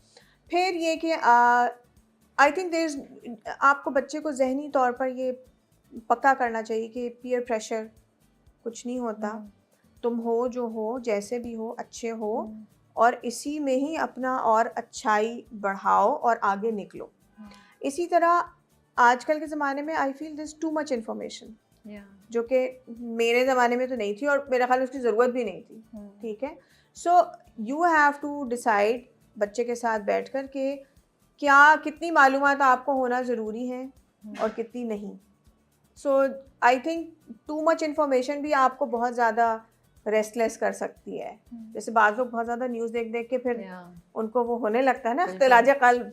फिर ये कि आई थिंक आपको बच्चे को ज़हनी तौर पर ये पक्का करना चाहिए कि पीयर प्रेशर कुछ नहीं होता, तुम हो जो हो, जैसे भी हो, अच्छे हो, और इसी में ही अपना और अच्छाई बढ़ाओ और आगे निकलो। इसी तरह आजकल के ज़माने में I feel this to much information, जो कि मेरे ज़माने में तो नहीं थी, और मेरा ख्याल उसकी ज़रूरत भी नहीं थी, ठीक है। So you have to decide बच्चे के साथ बैठकर कि क्या कितनी मालूमात आपको होना ज़रूरी है और कितनी नहीं। So I think too much information भी आपको बहुत ज़्यादा रेस्टलेस कर सकती है। जैसे बाज़ लोग बहुत ज़्यादा न्यूज़ देख देख के फिर उनको वो होने लगता है ना इख्तिलाज क़ल्ब,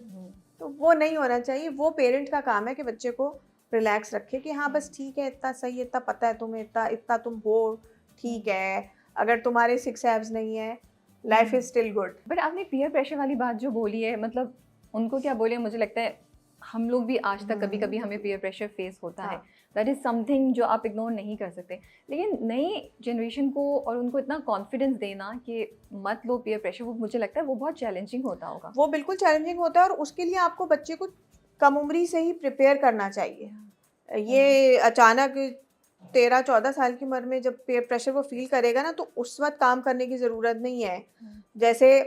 तो वो नहीं होना चाहिए। वो पेरेंट का काम है कि बच्चे को रिलैक्स रखे कि हाँ बस ठीक है, इतना सही है, इतना पता है तुम्हें, इतना तुम हो, ठीक है, अगर तुम्हारे 6 एब्स नहीं है, life is still good. But आपने पीयर प्रेशर वाली बात जो बोली है, मतलब उनको क्या बोले, मुझे लगता है हम लोग भी आज तक कभी कभी हमें पीयर प्रेशर फेस होता है, दैट इज़ समथिंग जो आप इग्नोर नहीं कर सकते। लेकिन नई जनरेशन को और उनको इतना कॉन्फिडेंस देना कि मत लो पीयर प्रेशर, वो मुझे लगता है वो बहुत चैलेंजिंग होता होगा। वो बिल्कुल चैलेंजिंग होता है, और उसके लिए आपको बच्चे को कम उम्री से ही प्रिपेयर करना चाहिए। ये अचानक 13-14 साल की उम्र में जब पीयर प्रेशर वो फील करेगा ना, तो उस वक्त काम करने की ज़रूरत नहीं है। जैसे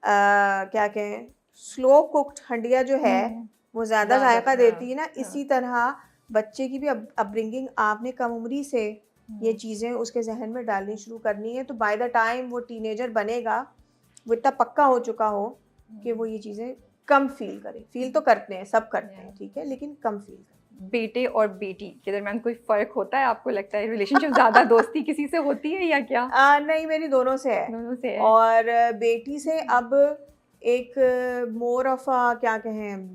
क्या कहें, स्लो कुक्ड हंडिया जो है वो ज़्यादा जायका देती है ना, इसी तरह बच्चे की भी अपब्रिंगिंग आपने कम उम्री से ये चीज़ें उसके जहन में डालनी शुरू करनी है, तो बाय द टाइम वो टीनेजर बनेगा, वो इतना पक्का हो चुका हो कि वो ये चीज़ें कम फील करे। फील तो करते हैं, सब करते हैं, ठीक है, लेकिन कम फील करें। बेटे और बेटी के दरमियान कोई फ़र्क होता है? आपको लगता है रिलेशनशिप ज़्यादा दोस्ती किसी से होती है या क्या? नहीं, मेरी दोनों से है। दोनों से है। और बेटी से अब एक मोर ऑफ क्या कहें,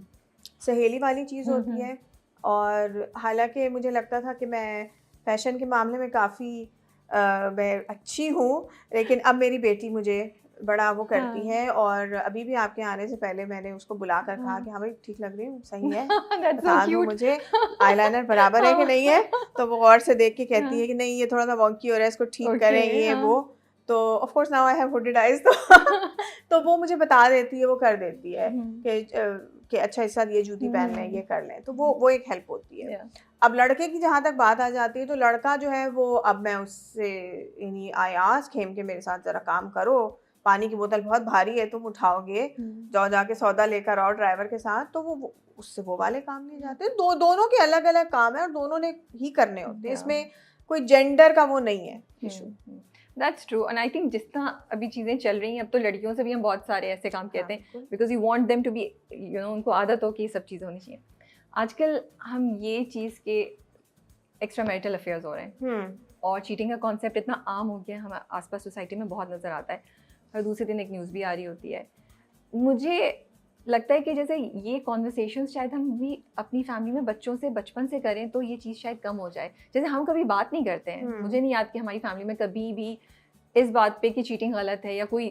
सहेली वाली चीज़ होती है। और हालांकि मुझे लगता था कि मैं फैशन के मामले में काफ़ी मैं अच्छी हूँ, लेकिन अब मेरी बेटी मुझे बड़ा वो करती है। और अभी भी आपके आने से पहले मैंने उसको बुलाकर कहा कि हाँ भाई, ठीक लग रही हूँ, सही है, दैट्स सो बता दो क्यूट। मुझे आईलाइनर बराबर है कि नहीं है। तो वो गौर से देख के कहती हाँ। है कि नहीं, ये थोड़ा सा वॉन्की हो रहा है, इसको ठीक ओके, करें, ये वो। हाँ। तो of course now I have hooded eyes, तो वो मुझे बता देती है, वो कर देती है कि अच्छा इस साथ ये जूती पहन लें, ये कर लें। तो वो एक हेल्प होती है। या अब लड़के की जहाँ तक बात आ जाती है, तो लड़का जो है वो, अब मैं उससे यानी आई आस्क हिम कि मेरे साथ ज़रा काम करो, पानी की बोतल बहुत भारी है, तुम उठाओगे, जाओ जाके सौदा लेकर आओ ड्राइवर के साथ। तो वो उससे वो वाले काम नहीं जाते। दोनों के अलग अलग काम है और दोनों ने ही करने होते हैं। इसमें कोई जेंडर का वो नहीं है issue. That's true. And I think जिस तरह अभी चीज़ें चल रही हैं, अब तो लड़कियों से भी हम बहुत सारे ऐसे काम कहते हैं because you want them to be, उनको आदत हो कि ये सब चीज़ें होनी चाहिए। आजकल हम ये चीज़ के एक्स्ट्रा मैरिटल अफेयर्स हो रहे हैं और चीटिंग का कॉन्सेप्ट इतना आम हो गया है, हमारे आसपास सोसाइटी में बहुत नज़र आता है। हर दूसरे दिन एक न्यूज़ भी आ रही होती है। मुझे लगता है कि जैसे ये कॉन्वर्सेशंस शायद हम भी अपनी फैमिली में बच्चों से बचपन से करें तो ये चीज़ शायद कम हो जाए। जैसे हम कभी बात नहीं करते हैं, मुझे नहीं याद कि हमारी फैमिली में कभी भी इस बात पे कि चीटिंग गलत है या कोई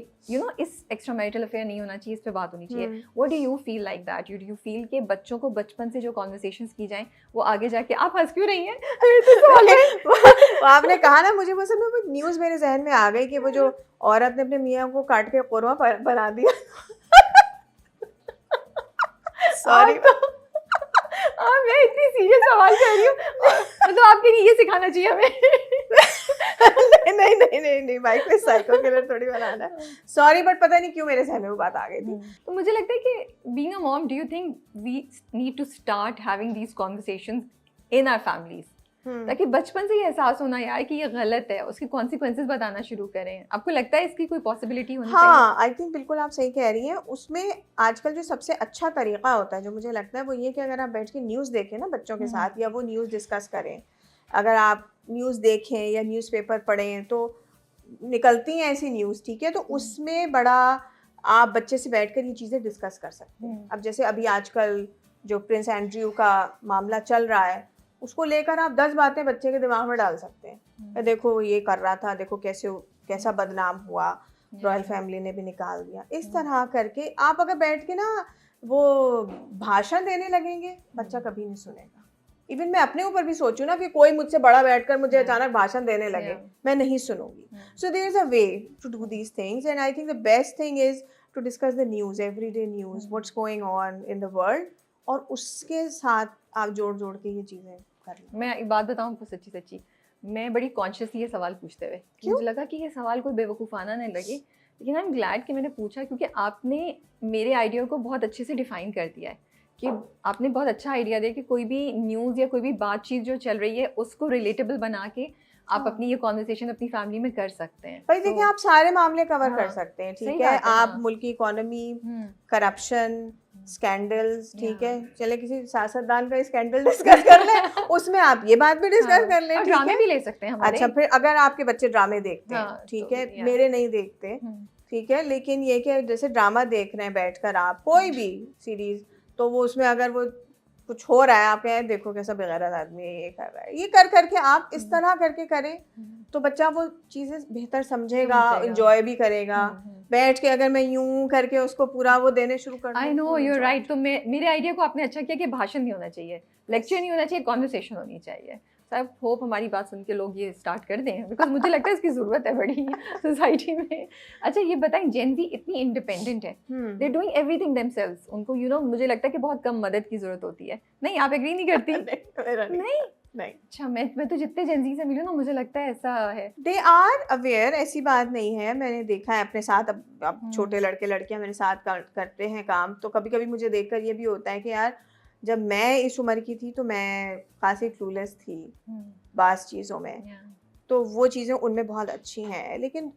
इस एक्स्ट्रा मैरिटल अफेयर नहीं होना चाहिए, इस पे बात होनी चाहिए। What do you feel like that? Do you feel कि बच्चों को बचपन से जो कॉन्वर्सेशंस की जाएं वो आगे जाके, आप हंस क्यों रही हैं? वो आपने कहा ना, मुझे वो सब न्यूज़ मेरे जहन में आ गई कि वो जो औरत ने अपने मियाँ को काट के कोरमा बना दिया। सॉरी, मैं इतनी सीरियस सवाल कर रही हूँ, मतलब आपके लिए ये सिखाना चाहिए हमें। नहीं भाई, कोई साइको किलर थोड़ी बनाना है। सॉरी, बट पता नहीं क्यों मेरे जहन में वो बात आ गई थी। तो मुझे लगता है कि being a mom, do you think we need to start having these conversations in our families, ताकि बचपन से ही एहसास होना यार कि ये गलत है, उसके कॉन्सिक्वेंसेस बताना शुरू करें? आपको लगता है इसकी कोई पॉसिबिलिटी होनी चाहिए? हाँ, आई थिंक बिल्कुल आप सही कह रही हैं। उसमें आजकल जो सबसे अच्छा तरीका होता है, जो मुझे लगता है, वो ये कि अगर आप बैठ के न्यूज़ देखें ना बच्चों के साथ, या वो न्यूज़ डिस्कस करें। अगर आप न्यूज़ देखें या न्यूज़पेपर पढ़ें, तो निकलती हैं ऐसी न्यूज़, ठीक है, तो उसमें बड़ा आप बच्चे से बैठकर ये चीज़ें डिस्कस कर सकते हैं। अब जैसे अभी आजकल जो प्रिंस एंड्रयू का मामला चल रहा है, उसको लेकर आप 10 बातें बच्चे के दिमाग में डाल सकते हैं। देखो ये कर रहा था, देखो कैसा बदनाम हुआ, रॉयल फैमिली ने भी निकाल दिया। इस तरह करके आप अगर बैठ के ना वो भाषण देने लगेंगे, बच्चा कभी नहीं सुनेगा। इवन मैं अपने ऊपर भी सोचूं ना कि कोई मुझसे बड़ा बैठकर मुझे अचानक भाषण देने लगे, मैं नहीं सुनूंगी। So there is a way to do these things, and I think the best thing is to discuss the news, everyday news, what's going on in the world, और उसके साथ आप जोड़ के ये चीज़ें कर लें। मैं एक बात बताऊं आपको सच्ची, मैं बड़ी कॉन्शियसली ये सवाल पूछते हुए, मुझे लगा कि ये सवाल कोई बेवकूफ़ाना नहीं लगे, लेकिन आई एम ग्लैड कि मैंने पूछा, क्योंकि आपने मेरे आइडिया को बहुत अच्छे से डिफ़ाइन कर दिया है। कि आपने बहुत अच्छा आइडिया दिया कि कोई भी न्यूज़ या कोई भी बातचीत जो चल रही है उसको रिलेटेबल बना के आप अपनी ये कॉन्वर्सेशन अपनी फैमिली में कर सकते हैं। भाई देखिए, आप सारे मामले कवर कर सकते हैं, ठीक है। आप मुल्क की इकोनॉमी, करप्शन, स्कैंडल्स, ठीक है, चले किसी सियासतदान का स्कैंडल डिस्कस कर लें, उसमें आप ये बात भी डिस्कस कर लें, ड्रामे भी ले सकते हैं हमारे। अच्छा, फिर अगर आपके बच्चे ड्रामे देखते हैं, ठीक है, मेरे नहीं देखते, ठीक है, लेकिन ये कि जैसे ड्रामा देख रहे हैं बैठकर आप, कोई भी सीरीज, तो वो उसमें अगर वो कुछ हो रहा है, आप कहें देखो कैसा बेगैरत आदमी है, ये कर रहा है, ये कर करके आप इस तरह करके करें, तो बच्चा वो चीज़ें बेहतर समझेगा, इंजॉय भी करेगा। बैठ के अगर मैं यूं करके उसको पूरा वो देने शुरू कर दूं, I know you are right. तो मेरे आइडिया को आपने अच्छा किया कि भाषण नहीं होना चाहिए, लेक्चर नहीं होना चाहिए, कॉन्वर्सेशन होनी चाहिए। आई होप हमारी बात सुन के लोग ये स्टार्ट कर दें, बिकॉज मुझे लगता है इसकी ज़रूरत है बड़ी सोसाइटी में। अच्छा ये बताएं, जेन ज़ी इतनी इंडिपेंडेंट है, दे डूइंग एवरीथिंग देमसेल्व्स, उनको मुझे लगता है कि बहुत कम मदद की ज़रूरत होती है। नहीं, आप एग्री नहीं करती? नहीं। अच्छा, मैं तो जितने जेन ज़ी से मिली ना, मुझे लगता है ऐसा है, दे आर अवेयर, ऐसी बात नहीं है। मैंने देखा है अपने साथ, अब छोटे लड़के लड़कियां मेरे साथ करते हैं काम, तो कभी कभी मुझे देखकर ये भी होता है कि यार जब मैं इस उम्र की थी तो मैं खासी क्लूलेस थी बास चीज़ों में, तो वो चीज़ें उनमें बहुत अच्छी हैं। लेकिन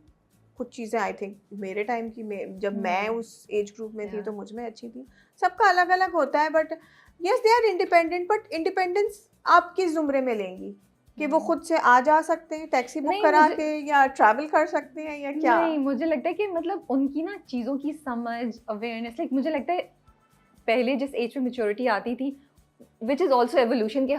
कुछ चीज़ें आई थिंक मेरे टाइम की जब मैं उस एज ग्रुप में थी तो मुझ में अच्छी थी। सबका अलग अलग होता है, but yes they are independent, but independence आप किस ज़ुमरे में लेंगी कि वो खुद से आ जा सकते हैं टैक्सी बुक करा के, या ट्रैवल कर सकते हैं, या क्या? नहीं, मुझे लगता है कि मतलब उनकी ना चीज़ों की समझ, अवेयरनेस, लाइक मुझे लगता है पहले जिस एज पे मैच्योरिटी आती थी, विच इज़ ऑल्सो एवोल्यूशन, के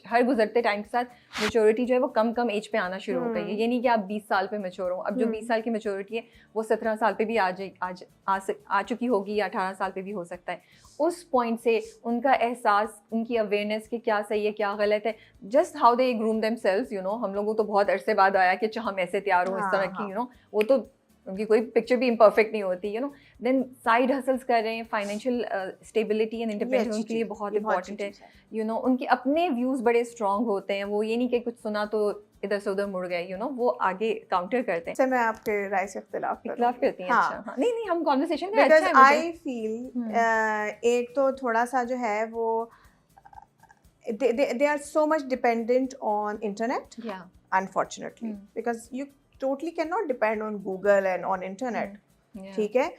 हर गुजरते टाइम के साथ मैच्योरिटी जो है वो कम एज पे आना शुरू हो गई है। ये नहीं कि आप 20 साल पे मैच्योर हो, अब जो 20 साल की मैच्योरिटी है वो 17 साल पे भी आ चुकी होगी, या 18 साल पे भी हो सकता है। उस पॉइंट से उनका एहसास, उनकी अवेयरनेस कि क्या सही है क्या गलत है, just how they groom themselves, you know. हम लोगों को तो बहुत अरसे बाद आया कि हम ऐसे तैयार हो, इस तरह की, यू नो, वो तो उनकी कोई पिक्चर भी इम्परफेक्ट नहीं होती, you know. Then side hustles कर रहे हैं, फाइनेंशियल स्टेबिलिटी एंड इंडिपेंडेंस उनके लिए बहुत इंपॉर्टेंट है, यू नो। उनके अपने व्यूज़ बड़े स्ट्रॉन्ग होते हैं, वो ये नहीं कि कुछ सुना तो इधर से उधर मुड़ गए, यू नो, वो आगे काउंटर करते हैं। मैं आपके राय से इख्तिलाफ करती हैं। हाँ। अच्छा, हाँ, नहीं हम कॉन्वर्सेशन में बिकॉज अच्छा है आई फील एक तो थोड़ा सा जो है वो they are so much dependent on internet, unfortunately, because you totally cannot depend on Google and on internet, ठीक है।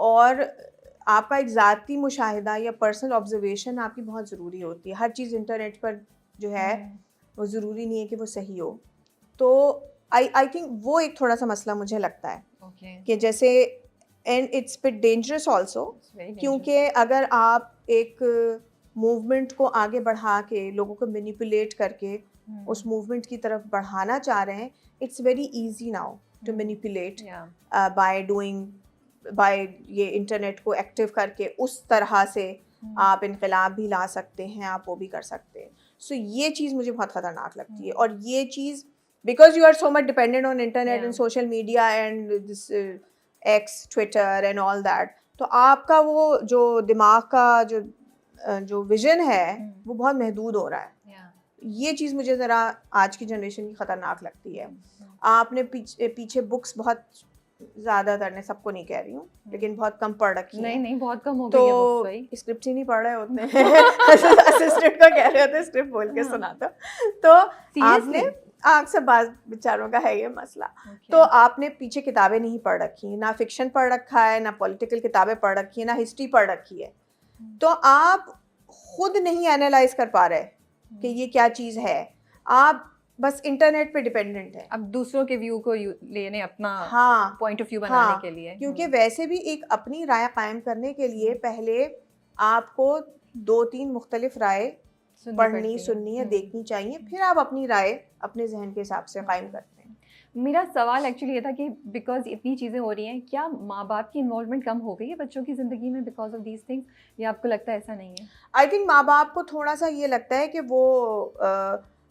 और आपका एक ज़ाती मुशाहिदा या पर्सनल ऑब्जर्वेशन आपकी बहुत ज़रूरी होती है। हर चीज़ इंटरनेट पर जो है वो ज़रूरी नहीं है कि वो सही हो। तो आई थिंक वो एक थोड़ा सा मसला मुझे लगता है कि जैसे, and it's bit dangerous also, क्योंकि अगर आप एक मूवमेंट को आगे बढ़ा के लोगों को मैनिपुलेट करके उस मूवमेंट की तरफ बढ़ाना चाह रहे हैं, it's very easy now to manipulate by ये इंटरनेट को एक्टिव करके उस तरह से आप इनकलाब भी ला सकते हैं, आप वो भी कर सकते हैं। सो ये चीज़ मुझे बहुत ख़तरनाक लगती है। और ये चीज़ because you are so much dependent on internet and social media and this X, Twitter and all that, तो आपका वो जो दिमाग का जो विजन है वो बहुत महदूद हो रहा है। ये चीज़ मुझे ज़रा आज की जनरेशन की ख़तरनाक लगती है। आपने पीछे बुक्स बहुत ज़्यादातर ने, सबको नहीं कह रही हूँ, लेकिन बहुत कम पढ़ रखी है। नहीं बहुत कम हो गई है बुक्स भाई। तो स्क्रिप्ट ही नहीं पढ़ रहे होते हैं असिस्टेंट का कह रहे होते, स्क्रिप्ट बोल के सुनाता। तो आपने अक्सर बात बेचारों का है ये मसला। तो आपने पीछे किताबें नहीं पढ़ रखी, ना फिक्शन पढ़ रखा है, ना पॉलिटिकल किताबें पढ़ रखी है, ना हिस्ट्री पढ़ रखी है, तो आप खुद नहीं एनालाइज कर पा रहे कि ये क्या चीज़ है। आप बस इंटरनेट पे डिपेंडेंट है, अब दूसरों के व्यू को लेने, अपना पॉइंट ऑफ व्यू बनाने के लिए। क्योंकि वैसे भी एक अपनी राय कायम करने के लिए पहले आपको 2-3 मुख्तलिफ राय पढ़नी, सुननी है, देखनी चाहिए, फिर आप अपनी राय अपने जहन के हिसाब से कायम करते हैं। मेरा सवाल एक्चुअली ये था कि बिकॉज इतनी चीज़ें हो रही हैं, क्या माँ बाप की इन्वॉल्वमेंट कम हो गई है बच्चों की ज़िंदगी में बिकॉज ऑफ दीज थिंग्स, या आपको लगता है ऐसा नहीं है? आई थिंक माँ बाप को थोड़ा सा ये लगता है कि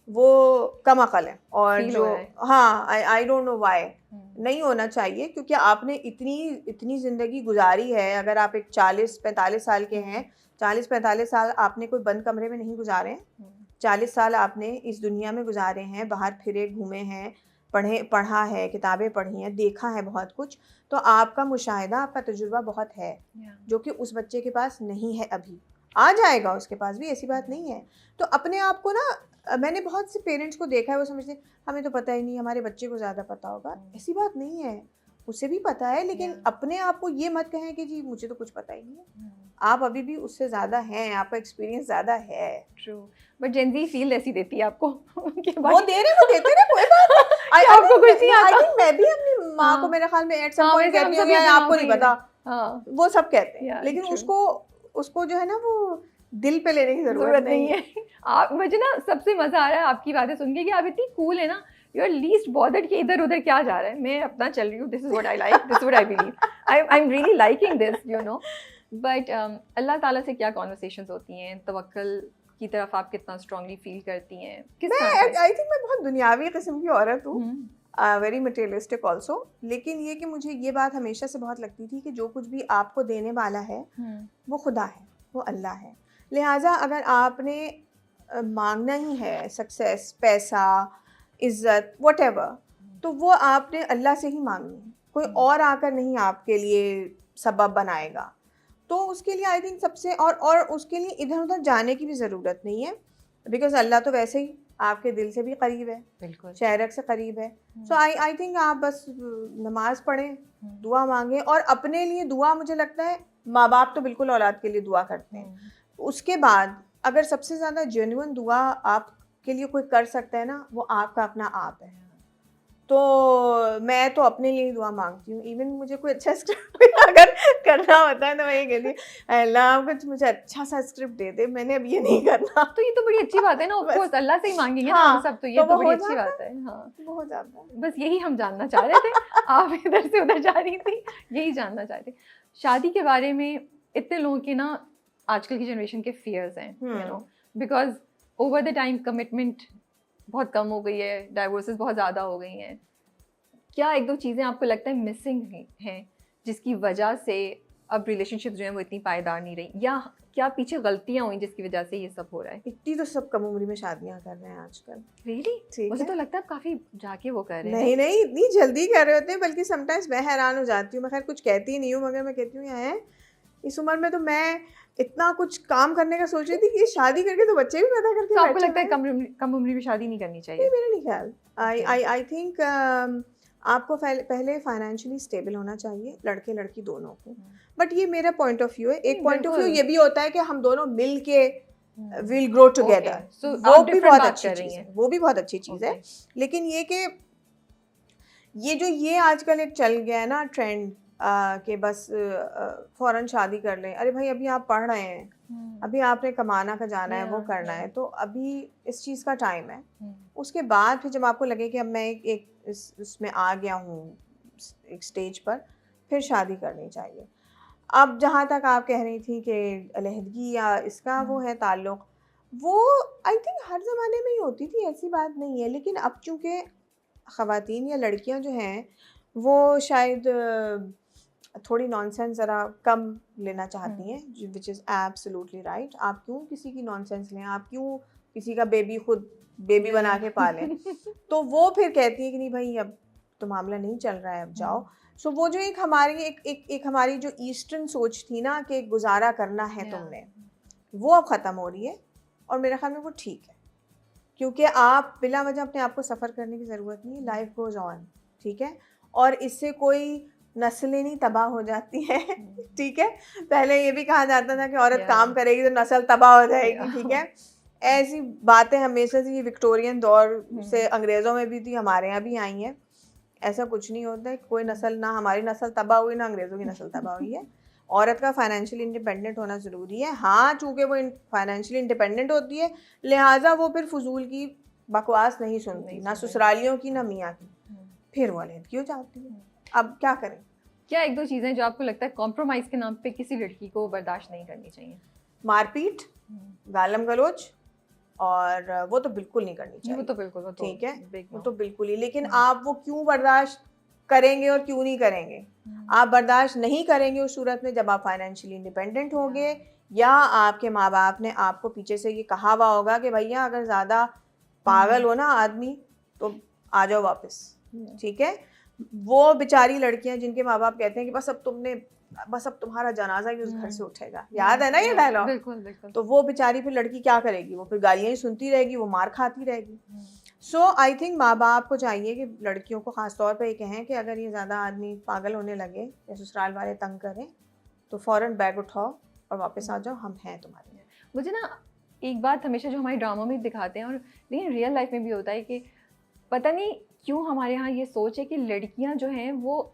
वो कम अकल है, और जो आई डोंट नो व्हाई नहीं होना चाहिए, क्योंकि आपने इतनी ज़िंदगी गुजारी है। अगर आप एक 40-45 साल के हैं, 40-45 साल आपने कोई बंद कमरे में नहीं गुजारे हैं, 40 साल आपने इस दुनिया में गुजारे हैं, बाहर फिरे, घूमे हैं, पढ़ा है, किताबें पढ़ी हैं, देखा है बहुत कुछ। तो आपका मुशाहिदा, आपका तजुर्बा बहुत है, जो कि उस बच्चे के पास नहीं है। अभी आ जाएगा उसके पास भी, ऐसी बात नहीं है। तो अपने आप को ना, मैंने बहुत से पेरेंट्स को देखा है, वो समझते हमें तो पता ही नहीं, हमारे बच्चे को ज़्यादा पता होगा। ऐसी बात नहीं है, उसे भी पता है, लेकिन अपने आप को ये मत कहें कि जी मुझे तो कुछ पता ही नहीं है। आप अभी भी उससे ज़्यादा हैं, आपका एक्सपीरियंस ज़्यादा है। True, but Gen Z feel ऐसी देती है आपको वो दे रहे, वो देते रहे, कोई बात नहीं। आपको कुछ नहीं आता। आई थिंक मैं भी अपनी माँ को मेरे ख्याल में एट सम पॉइंट कहती हूँ यार आपको नहीं पता, वो सब कहते हैं, लेकिन उसको जो है ना वो दिल पे लेने की जरूरत नहीं है। आप, मुझे ना सबसे मजा आ रहा है आपकी बातें सुन के कि आप इतनी कूल है ना, यू आर लीस्ट बॉदर्ड कि इधर उधर क्या जा रहा है, मैं अपना चल रही हूँ, this is what I like, this is what I believe, I am really liking this, you know. But अल्लाह ताला से क्या कॉन्वर्सेशंस होती हैं, तवक्कल की तरफ आप कितना स्ट्रांगली फील करती हैं? आई थिंक मैं बहुत दुनियावी किस्म की औरत हूँ, वेरी मटेरियलिस्टिक ऑल्सो, लेकिन ये कि मुझे ये बात हमेशा से बहुत लगती थी कि जो कुछ भी आपको देने वाला है वो खुदा है, वो अल्लाह है। लिहाजा अगर आपने मांगना ही है सक्सेस, पैसा, इज़्ज़त, व्हाटएवर, तो वो आपने अल्लाह से ही मांगनी है, कोई और आकर नहीं आपके लिए सबब बनाएगा। तो उसके लिए आई थिंक सबसे और उसके लिए इधर उधर जाने की भी ज़रूरत नहीं है, बिकॉज अल्लाह तो वैसे ही आपके दिल से भी करीब है, बिल्कुल शहरक से करीब है। सो आई थिंक आप बस नमाज पढ़ें, दुआ मांगे, और अपने लिए दुआ, मुझे लगता है माँ बाप तो बिल्कुल औलाद के लिए दुआ करते हैं। उसके बाद अगर सबसे ज़्यादा जेन्युइन दुआ आपके लिए कोई कर सकता है ना, वो आपका अपना आप है। तो मैं तो अपने लिए ही दुआ मांगती हूँ। इवन मुझे कोई अच्छा स्क्रिप्ट अगर करना होता है तो मैं ये कहती हूँ अल्लाह कुछ मुझे अच्छा सा स्क्रिप्ट दे दे, मैंने अब ये नहीं करना। तो ये तो बड़ी अच्छी बात है ना, ऑफ कोर्स अल्लाह से ही मांगेंगे ना हम सब, तो ये तो बड़ी अच्छी बात है। हाँ, बहुत ज़्यादा, बस यही हम जानना चाह रहे थे। आप इधर से उधर जा रही थी, यही जानना चाह रहे थे। शादी के बारे में इतने लोगों के ना आजकल की जनरेशन के फियर्स हैं, you know, because over the time commitment बहुत कम हो गई है, डाइवोर्सेस बहुत ज़्यादा हो गई हैं। क्या एक दो चीज़ें आपको लगता है मिसिंग हैं जिसकी वजह से अब रिलेशनशिप जो है वो इतनी पायदार नहीं रही, या क्या पीछे गलतियां हुई जिसकी वजह से ये सब हो रहा है? इतनी तो सब कम उम्र में शादियां कर रहे हैं आजकल। रियली? मुझे तो लगता है आप काफ़ी जाके वो कर रहे हैं। नहीं नहीं, इतनी जल्दी कर रहे होते हैं, बल्कि समटाइम्स मैं हैरान हो जाती हूँ। मैं खैर कुछ कहती नहीं हूँ, मगर मैं कहती हूँ यार इस उम्र में तो मैं इतना कुछ काम करने का सोच रही थी कि शादी करके तो बच्चे भी पैदा करके तो आपको लगता है कम उम्र में शादी नहीं करनी चाहिए? मेरा नहीं ख्याल। आई थिंक आपको पहले फाइनेंशियली स्टेबल होना चाहिए, लड़के लड़की दोनों को। बट ये मेरा पॉइंट ऑफ व्यू है। एक पॉइंट ऑफ व्यू ये भी होता है कि हम दोनों मिल के विल ग्रो टुगेदर, वो भी बहुत अच्छी चीज़ है, वो भी बहुत अच्छी चीज़ है। लेकिन ये कि ये जो ये आजकल एक चल गया है ना ट्रेंड कि बस फौरन शादी कर लें। अरे भाई अभी आप पढ़ रहे हैं, अभी आपने कमाना का जाना है, वो करना है, तो अभी इस चीज़ का टाइम है। उसके बाद फिर जब आपको लगे कि अब मैं एक इसमें आ गया हूँ एक स्टेज पर, फिर शादी करनी चाहिए। अब जहाँ तक आप कह रही थी कि अलहदगी या इसका वो है ताल्लुक़, वो आई थिंक हर ज़माने में ही होती थी, ऐसी बात नहीं है। लेकिन अब चूँकि ख़वातीन या लड़कियाँ जो हैं वो शायद थोड़ी नॉनसेंस ज़रा कम लेना चाहती हैं, विच इज़ एब्सोल्युटली राइट। आप क्यों किसी की नॉनसेंस लें, आप क्यों किसी का बेबी खुद बेबी बना के पालें? तो वो फिर कहती है कि नहीं भाई अब तो मामला नहीं चल रहा है, अब जाओ। सो वो जो एक हमारी एक हमारी जो ईस्टर्न सोच थी ना कि गुजारा करना है तुमने, वो अब ख़त्म हो रही है। और मेरे ख्याल में वो ठीक है, क्योंकि आप बिला वजह अपने आप को सफ़र करने की ज़रूरत नहीं है। लाइफ गोज़ ऑन, ठीक है। और इससे कोई नस्लें नहीं तबाह हो जाती हैं, ठीक है। पहले ये भी कहा जाता था कि औरत काम करेगी तो नस्ल तबाह हो जाएगी, ठीक है। ऐसी बातें हमेशा से ये विक्टोरियन दौर से अंग्रेज़ों में भी थी, हमारे यहाँ भी आई हैं। ऐसा कुछ नहीं होता है, कोई नस्ल, ना हमारी नस्ल तबाह हुई ना अंग्रेज़ों की नस्ल तबाह हुई है। औरत का फाइनेंशियली इंडिपेंडेंट होना ज़रूरी है। हाँ, चूँकि वो फाइनेंशियली इंडिपेंडेंट होती है, लिहाजा वो फिर फजूल की बकवास नहीं सुनती, ना ससुरालियों की ना मियाँ की, फिर वो अलहदगी हो जाती है। अब क्या करें? क्या एक दो चीज़ें जो आपको लगता है कॉम्प्रोमाइज़ के नाम पे किसी लड़की को बर्दाश्त नहीं करनी चाहिए? मारपीट, गालम गलोच, और वो तो बिल्कुल नहीं करनी चाहिए। वो तो बिल्कुल, वो तो ठीक है, वो तो बिल्कुल ही। लेकिन आप वो क्यों बर्दाश्त करेंगे और क्यों नहीं करेंगे? आप बर्दाश्त नहीं करेंगे उस सूरत में जब आप फाइनेंशियली इंडिपेंडेंट होंगे, या आपके माँ बाप ने आपको पीछे से ये कहा हुआ होगा कि भैया अगर ज़्यादा पागल हो ना आदमी तो आ जाओ वापस, ठीक है। वो बेचारी लड़कियां जिनके माँ बाप कहते हैं कि बस अब तुम्हारा जनाजा ही उस घर से उठेगा, याद है ना ये डायलॉग? बिल्कुल बिल्कुल। तो वो बेचारी फिर लड़की क्या करेगी? वो फिर गालियाँ ही सुनती रहेगी, वो मार खाती रहेगी। सो आई थिंक माँ बाप को चाहिए कि लड़कियों को ख़ास तौर पे ये कहें कि अगर ये ज़्यादा आदमी पागल होने लगे या ससुराल वाले तंग करें तो फ़ौरन बैग उठाओ और वापस आ जाओ, हम हैं तुम्हारे लिए। मुझे ना एक बात हमेशा जो हमारे ड्रामा में दिखाते हैं और लेकिन रियल लाइफ में भी होता है कि पता नहीं क्यों हमारे यहाँ ये सोच है कि लड़कियाँ जो हैं वो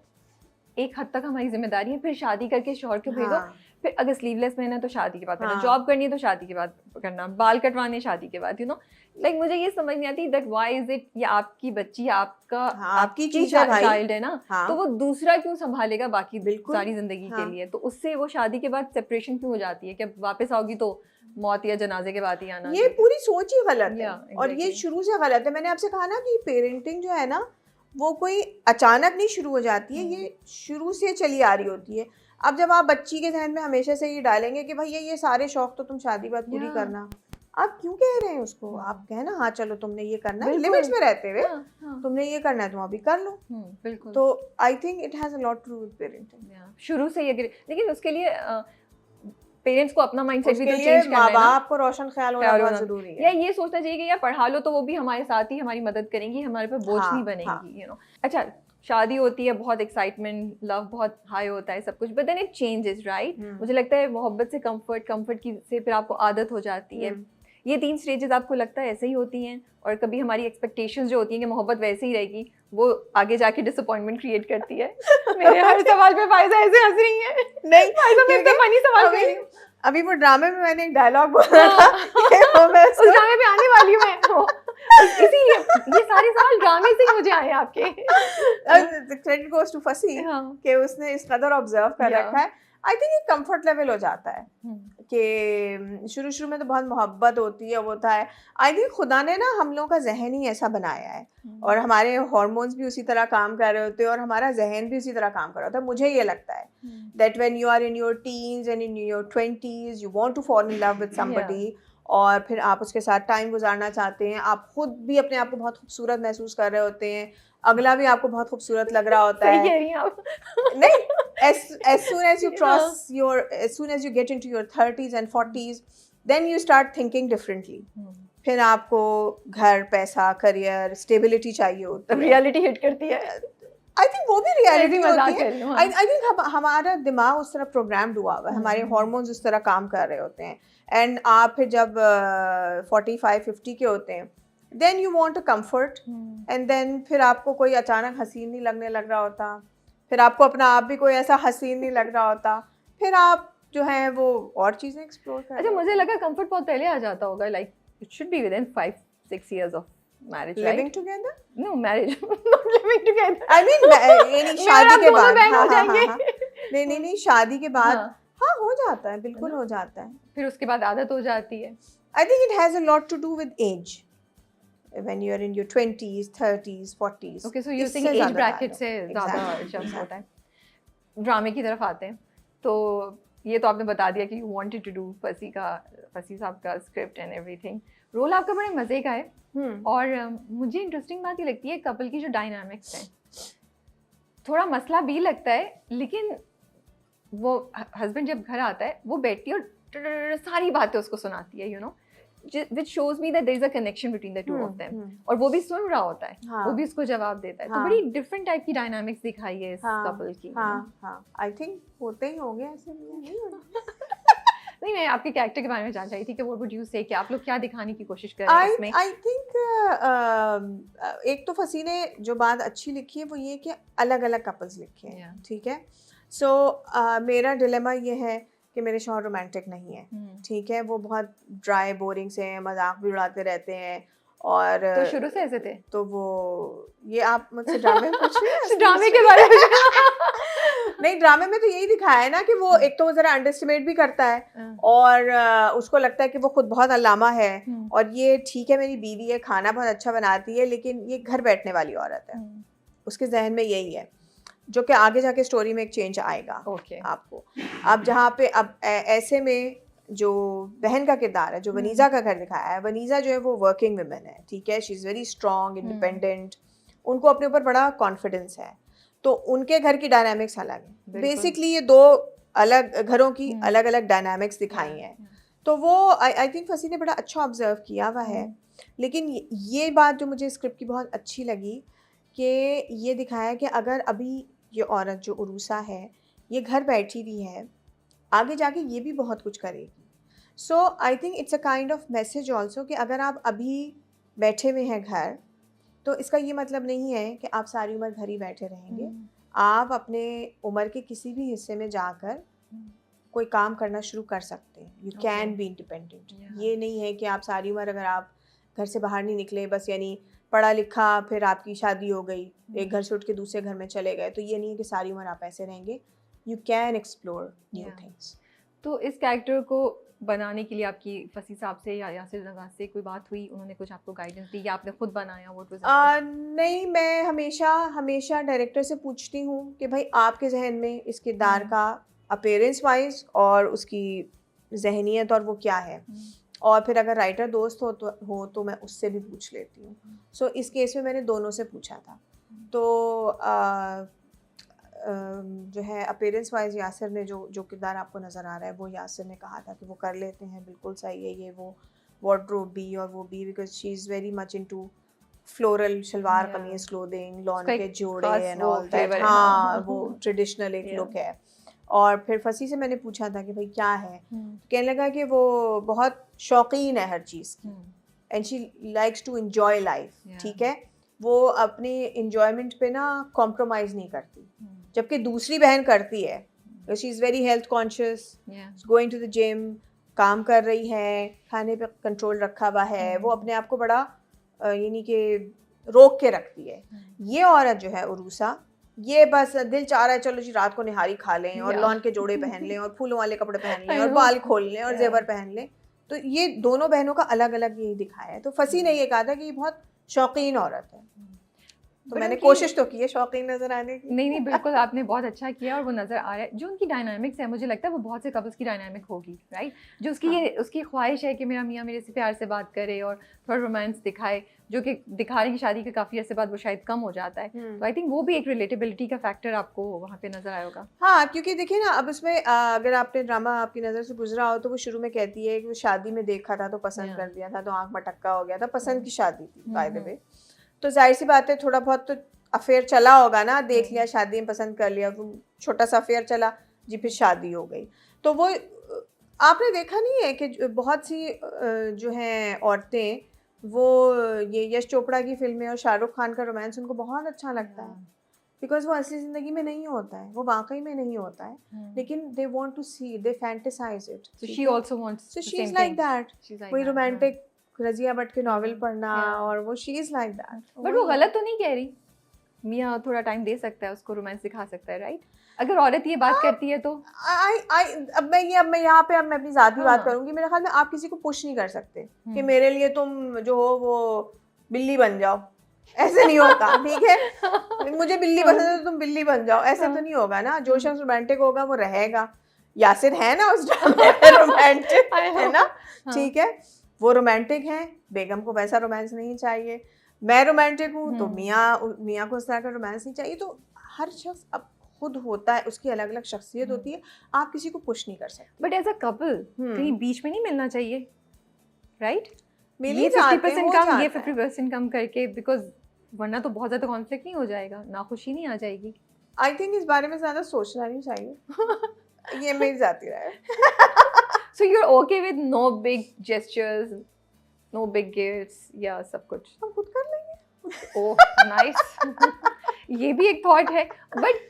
एक हद तक हमारी जिम्मेदारी है, फिर शादी करके शौहर को भेजो। फिर अगर स्लीवलेस पहना है तो शादी के बाद पहना, जॉब करनी है तो शादी के बाद करना, बाल कटवाने शादी के बाद, यू नो। लाइक मुझे ये समझ नहीं आती दैट व्हाई इज इट, ये आपकी बच्ची, आपकी चाइल्ड है ना, तो वो दूसरा क्यों संभालेगा बाकी सारी जिंदगी के लिए? तो उससे वो शादी के बाद सेपरेशन क्यों हो जाती है कि वापस आओगी तो मौत या जनाजे के बाद ही आना? ये पूरी सोच ही गलत है, और ये शुरू से गलत है। मैंने आपसे कहा ना कि पेरेंटिंग जो है ना वो कोई अचानक नहीं शुरू हो जाती है, ये शुरू से चली आ रही होती है। अब जब आप बच्ची के जहन में हमेशा से ये डालेंगे कि भैया ये सारे शौक तो तुम शादी बाद पूरी करना, आप क्यों कह रहे हैं उसको? आप कहना हाँ चलो तुमने ये करना है, लिमिट्स में रहते हुए तुमने ये करना है, तुम अभी कर लो। बिल्कुल। तो I think it has a lot to do with parenting. शुरू से ये, लेकिन उसके लिए पेरेंट्स को अपना माइंडसेट भी तो उसके चेंज लिए करना माँ है ना, बाप को रोशन ख्याल होना ख्याल बहुत होना। जरूरी या है। ये सोचना चाहिए कि यार पढ़ा लो तो वो भी हमारे साथ ही हमारी मदद करेंगी, हमारे पर बोझ नहीं हाँ, बनेंगी, यू नो। अच्छा, शादी होती है, बहुत एक्साइटमेंट, लव बहुत हाई होता है, सब कुछ, but then it changes, right? मुझे लगता है मोहब्बत से कंफर्ट की से फिर आपको आदत हो जाती है। ये 3 स्टेजेस आपको लगता है ऐसे ही होती हैं? और कभी हमारी एक्सपेक्टेशंस जो होती हैं कि मोहब्बत वैसे ही रहेगी, वो आगे जाके डिसअपॉइंटमेंट क्रिएट करती है? मेरे हर सवाल पे फायजा ऐसे हंस रही है। नहीं, फायजा मैं क्योंकि इतना फनी सवाल कर रही हूँ। अभी वो ड्रामे में मैंने एक डायलॉग बोला था कि वो मैं उस ड्रामे पे आने वाली हूँ मैं। इसीलिए ये सारे सवाल ड्रामे से ही मुझे आए आपके। क्रेडिट गोज टू फसी हाँ। कि उसने इस कदर ऑब्जर्व कर रखा है। आई थिंक एक कंफर्ट लेवल हो जाता है कि शुरू शुरू में तो बहुत मोहब्बत होती है, वो होता है। आई थिंक खुदा ने ना हम लोगों का जहन ही ऐसा बनाया है और हमारे हार्मोन्स भी उसी तरह काम कर रहे होते हैं और हमारा जहन भी उसी तरह काम कर रहा होता है। मुझे ये लगता है that when you are in your teens and in your 20s you want to fall in love with somebody और फिर आप उसके साथ टाइम गुजारना चाहते हैं, आप खुद भी अपने आप को बहुत खूबसूरत महसूस कर रहे होते हैं, अगला भी आपको बहुत खूबसूरत लग रहा होता है। सही कह रही हैं आप। नहीं, as soon as you cross as soon as you get into your 30s and 40s, then you start thinking differently. फिर आपको घर, पैसा, करियर, स्टेबिलिटी चाहिए होती है। रियलिटी हिट करती है। आई थिंक वो भी रियलिटी होती है। हाँ। आई थिंक हमारा दिमाग उस तरह प्रोग्राम्ड हुआ हुआ है, हमारे हार्मोन्स उस तरह काम कर रहे होते हैं। एंड आप फिर जब 45-50 के होते हैं, then you want a comfort and then फिर आपको कोई अचानक हसीन नहीं लगने लग रहा होता, फिर आपको अपना आप भी कोई ऐसा हसीन नहीं लग रहा होता, फिर आप जो है वो और चीजें एक्सप्लोर कर। अच्छा, मुझे लगा कंफर्ट बहुत पहले आ जाता होगा, like it should be within 5-6 years of marriage, right? Living together? No, marriage. Not living together. I mean, यानी शादी के बाद। हाँ। नहीं, शादी के बाद हाँ हो जाता है, बिल्कुल हो जाता है। फिर उसके बाद आदत हो जाती है। I think it has a lot to do with age. When you are in your 20s, 30s, 40s. Okay, so you're saying age bracket से ज़्यादा जब होता है। ड्रामे की तरफ आते हैं, तो ये तो आपने बता दिया कि you wanted to do फसी साहब का स्क्रिप्ट एंड एवरीथिंग। रोल आपका बड़े मज़े का है और मुझे इंटरेस्टिंग बात ये लगती है कपल की जो डायनामिक्स है, थोड़ा मसला भी लगता है, लेकिन वो हस्बैंड जब घर आता है वो बैठती है और सारी बातें उसको सुनाती है, you know, which shows me that there is a connection between the two of them. और वो भी सुन रहा होता है, वो भी उसको जवाब देता है, तो बड़ी डिफरेंट टाइप की डायनामिक्स दिखाई है इस कपल की। हाँ, आई थिंक होते ही होंगे ऐसे। नहीं, मैं आपके कैरेक्टर के बारे में जानना चाहिए थी कि what would you say, कि आप लोग क्या दिखाने की कोशिश कर रहे हैं इसमें? आई थिंक एक तो फसी ने जो बात अच्छी लिखी है वो ये कि अलग अलग कपल्स लिखे हैं, ठीक है। सो मेरा डिलेमा ये है कि मेरे शौहर रोमांटिक नहीं है, ठीक है, वो बहुत ड्राई बोरिंग से हैं, मजाक भी उड़ाते रहते हैं और तो शुरू से ऐसे थे। तो वो ये आप मुझसे ड्रामे में पूछ रहे हैं? ड्रामे के बारे में नहीं, ड्रामे में तो यही दिखाया है ना कि वो एक तो वो जरा अंडरस्टिमेट भी करता है और उसको लगता है कि वो खुद बहुत अल्लामा है और ये ठीक है मेरी बीवी है, खाना बहुत अच्छा बनाती है, लेकिन ये घर बैठने वाली औरत है। उसके जहन में यही है, जो कि आगे जाके स्टोरी में एक चेंज आएगा आपको। अब जहाँ पे अब ऐसे में जो बहन का किरदार है, जो वनीजा का घर दिखाया है, वनीजा जो है वो वर्किंग वुमेन है, ठीक है, she is very strong, independent, उनको अपने ऊपर बड़ा कॉन्फिडेंस है, तो उनके घर की डायनामिक्स अलग है। बेसिकली ये दो अलग घरों की अलग अलग डायनामिक्स दिखाई हैं, तो वो आई थिंक फसी ने बड़ा अच्छा ऑब्जर्व किया हुआ है। लेकिन ये बात जो मुझे स्क्रिप्ट की बहुत अच्छी लगी कि ये दिखाया कि अगर अभी ये औरत जो उरूसा है ये घर बैठी हुई है, आगे जाके ये भी बहुत कुछ करेगी। So I think it's a kind of message also कि अगर आप अभी बैठे हुए हैं घर, तो इसका ये मतलब नहीं है कि आप सारी उम्र घर ही बैठे रहेंगे। आप अपने उम्र के किसी भी हिस्से में जाकर कोई काम करना शुरू कर सकते हैं। You can be independent. ये नहीं है कि आप सारी उम्र अगर आप घर से बाहर नहीं निकले, बस यानी पढ़ा लिखा, फिर आपकी शादी हो गई, एक घर से उठ के दूसरे घर में चले गए, तो ये नहीं है कि सारी उम्र आप ऐसे रहेंगे। You can explore new things. तो इस कैरेक्टर को बनाने के लिए आपकी फसी साहब से या यासिर नवाज से कोई बात हुई? उन्होंने कुछ आपको गाइडेंस दी या आपने खुद बनाया? नहीं, मैं हमेशा डायरेक्टर से पूछती हूँ कि भाई आपके जहन में इस किरदार का अपीयरेंस वाइज और उसकी जहनियत और वो क्या है, और फिर अगर राइटर दोस्त हो तो मैं उससे भी पूछ लेती हूँ। सो इस केस में मैंने दोनों से पूछा था। तो जो है अपीयरेंस वाइज यासिर ने जो किरदार आपको नज़र आ रहा है वो यासिर ने कहा था कि वो कर लेते हैं, बिल्कुल सही है ये वो वार्डरोब भी और वो भी, because she is very much into floral shalwar kameez clothing, lawn के जोड़े एंड ऑल दैट। हाँ, वो ट्रेडिशनल एक लुक है। और फिर फसी से मैंने पूछा था कि भाई क्या है, कहने लगा कि वो बहुत शौकीन है हर चीज़ की and she likes to enjoy life. ठीक है, वो अपनी इंजॉयमेंट पे ना कॉम्प्रोमाइज़ नहीं करती, जबकि दूसरी बहन करती है। She is very health conscious, going to the gym, काम कर रही है, खाने पे कंट्रोल रखा हुआ है, वो अपने आप को बड़ा यानी कि रोक के रखती है। ये औरत जो है उरूसा, ये बस दिल चाह रहा है चलो जी रात को निहारी खा लें और लॉन के जोड़े पहन लें और फूलों वाले कपड़े पहन लें और बाल खोल लें और जेवर पहन लें। तो ये दोनों बहनों का अलग अलग यही दिखाया है। तो फसी ने ये कहा था कि ये बहुत शौकीन औरत है, तो मैंने कोशिश तो की है शौकीन नजर आने की। नहीं बिल्कुल आपने बहुत अच्छा किया और वो नज़र आ रहा है। जो उनकी डायनामिक्स है, मुझे लगता है वो बहुत से कपल्स की डायनामिक होगी, राइट? जो उसकी ये उसकी ख्वाहिश है कि मेरा मियाँ मेरे से प्यार से बात करे और थोड़ा रोमांस दिखाए, जो कि दिखा रही शादी के काफ़ी अर्से बाद वो शायद कम हो जाता है। तो आई थिंक वो भी एक रिलेटेबिलिटी का फैक्टर आपको वहाँ पे नज़र आया होगा। हाँ, क्योंकि देखिए ना, अब इसमें अगर आपने ड्रामा आपकी नज़र से गुजरा हो तो वो शुरू में कहती है कि वो शादी में देखा था तो पसंद कर दिया था, तो आँख मटक्का हो गया था, पसंद की शादी थी बाय द वे। तो जाहिर सी बात है थोड़ा बहुत तो अफेयर चला होगा ना, देख लिया, शादी में पसंद कर लिया, छोटा सा अफेयर चला जी, फिर शादी हो गई। तो वो आपने देखा नहीं है कि बहुत सी जो हैं औरतें, वो ये यश चोपड़ा की फिल्में और शाहरुख खान का रोमांस उनको बहुत अच्छा लगता है, बिकॉज वो असली ज़िंदगी में नहीं होता है, वो वाकई में नहीं होता है, लेकिन they want to see, they fantasize it. So she also wants, so she is like that, वही रोमांटिक रज़िया भट्ट के नॉवेल पढ़ना, और वो she is like that. But वो गलत तो नहीं कह रही, मियाँ थोड़ा टाइम दे सकता है उसको, रोमांस दिखा सकता है, राइट? अगर औरत ये बात करती है तो अब मैं यहाँ पे मैं अपनी ज़ाती बात करूँगी। मेरे ख्याल में आप किसी को पुश नहीं कर सकते कि मेरे लिए तुम जो हो वो बिल्ली बन जाओ, ऐसे नहीं होता। ठीक है, मुझे बिल्ली पसंद है तो तुम बिल्ली बन जाओ, ऐसे तो नहीं होगा ना। जो शख्स रोमांटिक होगा वो रहेगा। यासिर है ना उस ड्रामे में रोमांटिक, है ना? ठीक है, वो रोमांटिक है, बेगम को वैसा रोमांस नहीं चाहिए। मैं रोमांटिक हूँ तो मियाँ को उस तरह का रोमांस नहीं चाहिए। तो हर शख्स अब खुद होता है, उसकी अलग अलग शख्सियत होती है, आप किसी को पुश नहीं कर सकते। बट एज अ कपल कहीं बीच में नहीं मिलना चाहिए, राइट? ये 50% कम, ये 50% कम करके, बिकॉज वरना तो बहुत ज़्यादा कॉन्फ्लिक्ट नहीं हो जाएगा, नाखुशी नहीं आ जाएगी। आई थिंक इस बारे में ज़्यादा सोचना नहीं चाहिए। ये मेरी ज़ाती राय है। So you are okay with no big gestures, no big gifts, या सब कुछ हम खुद कर लेंगे। Oh nice. ये भी एक थॉट है, बट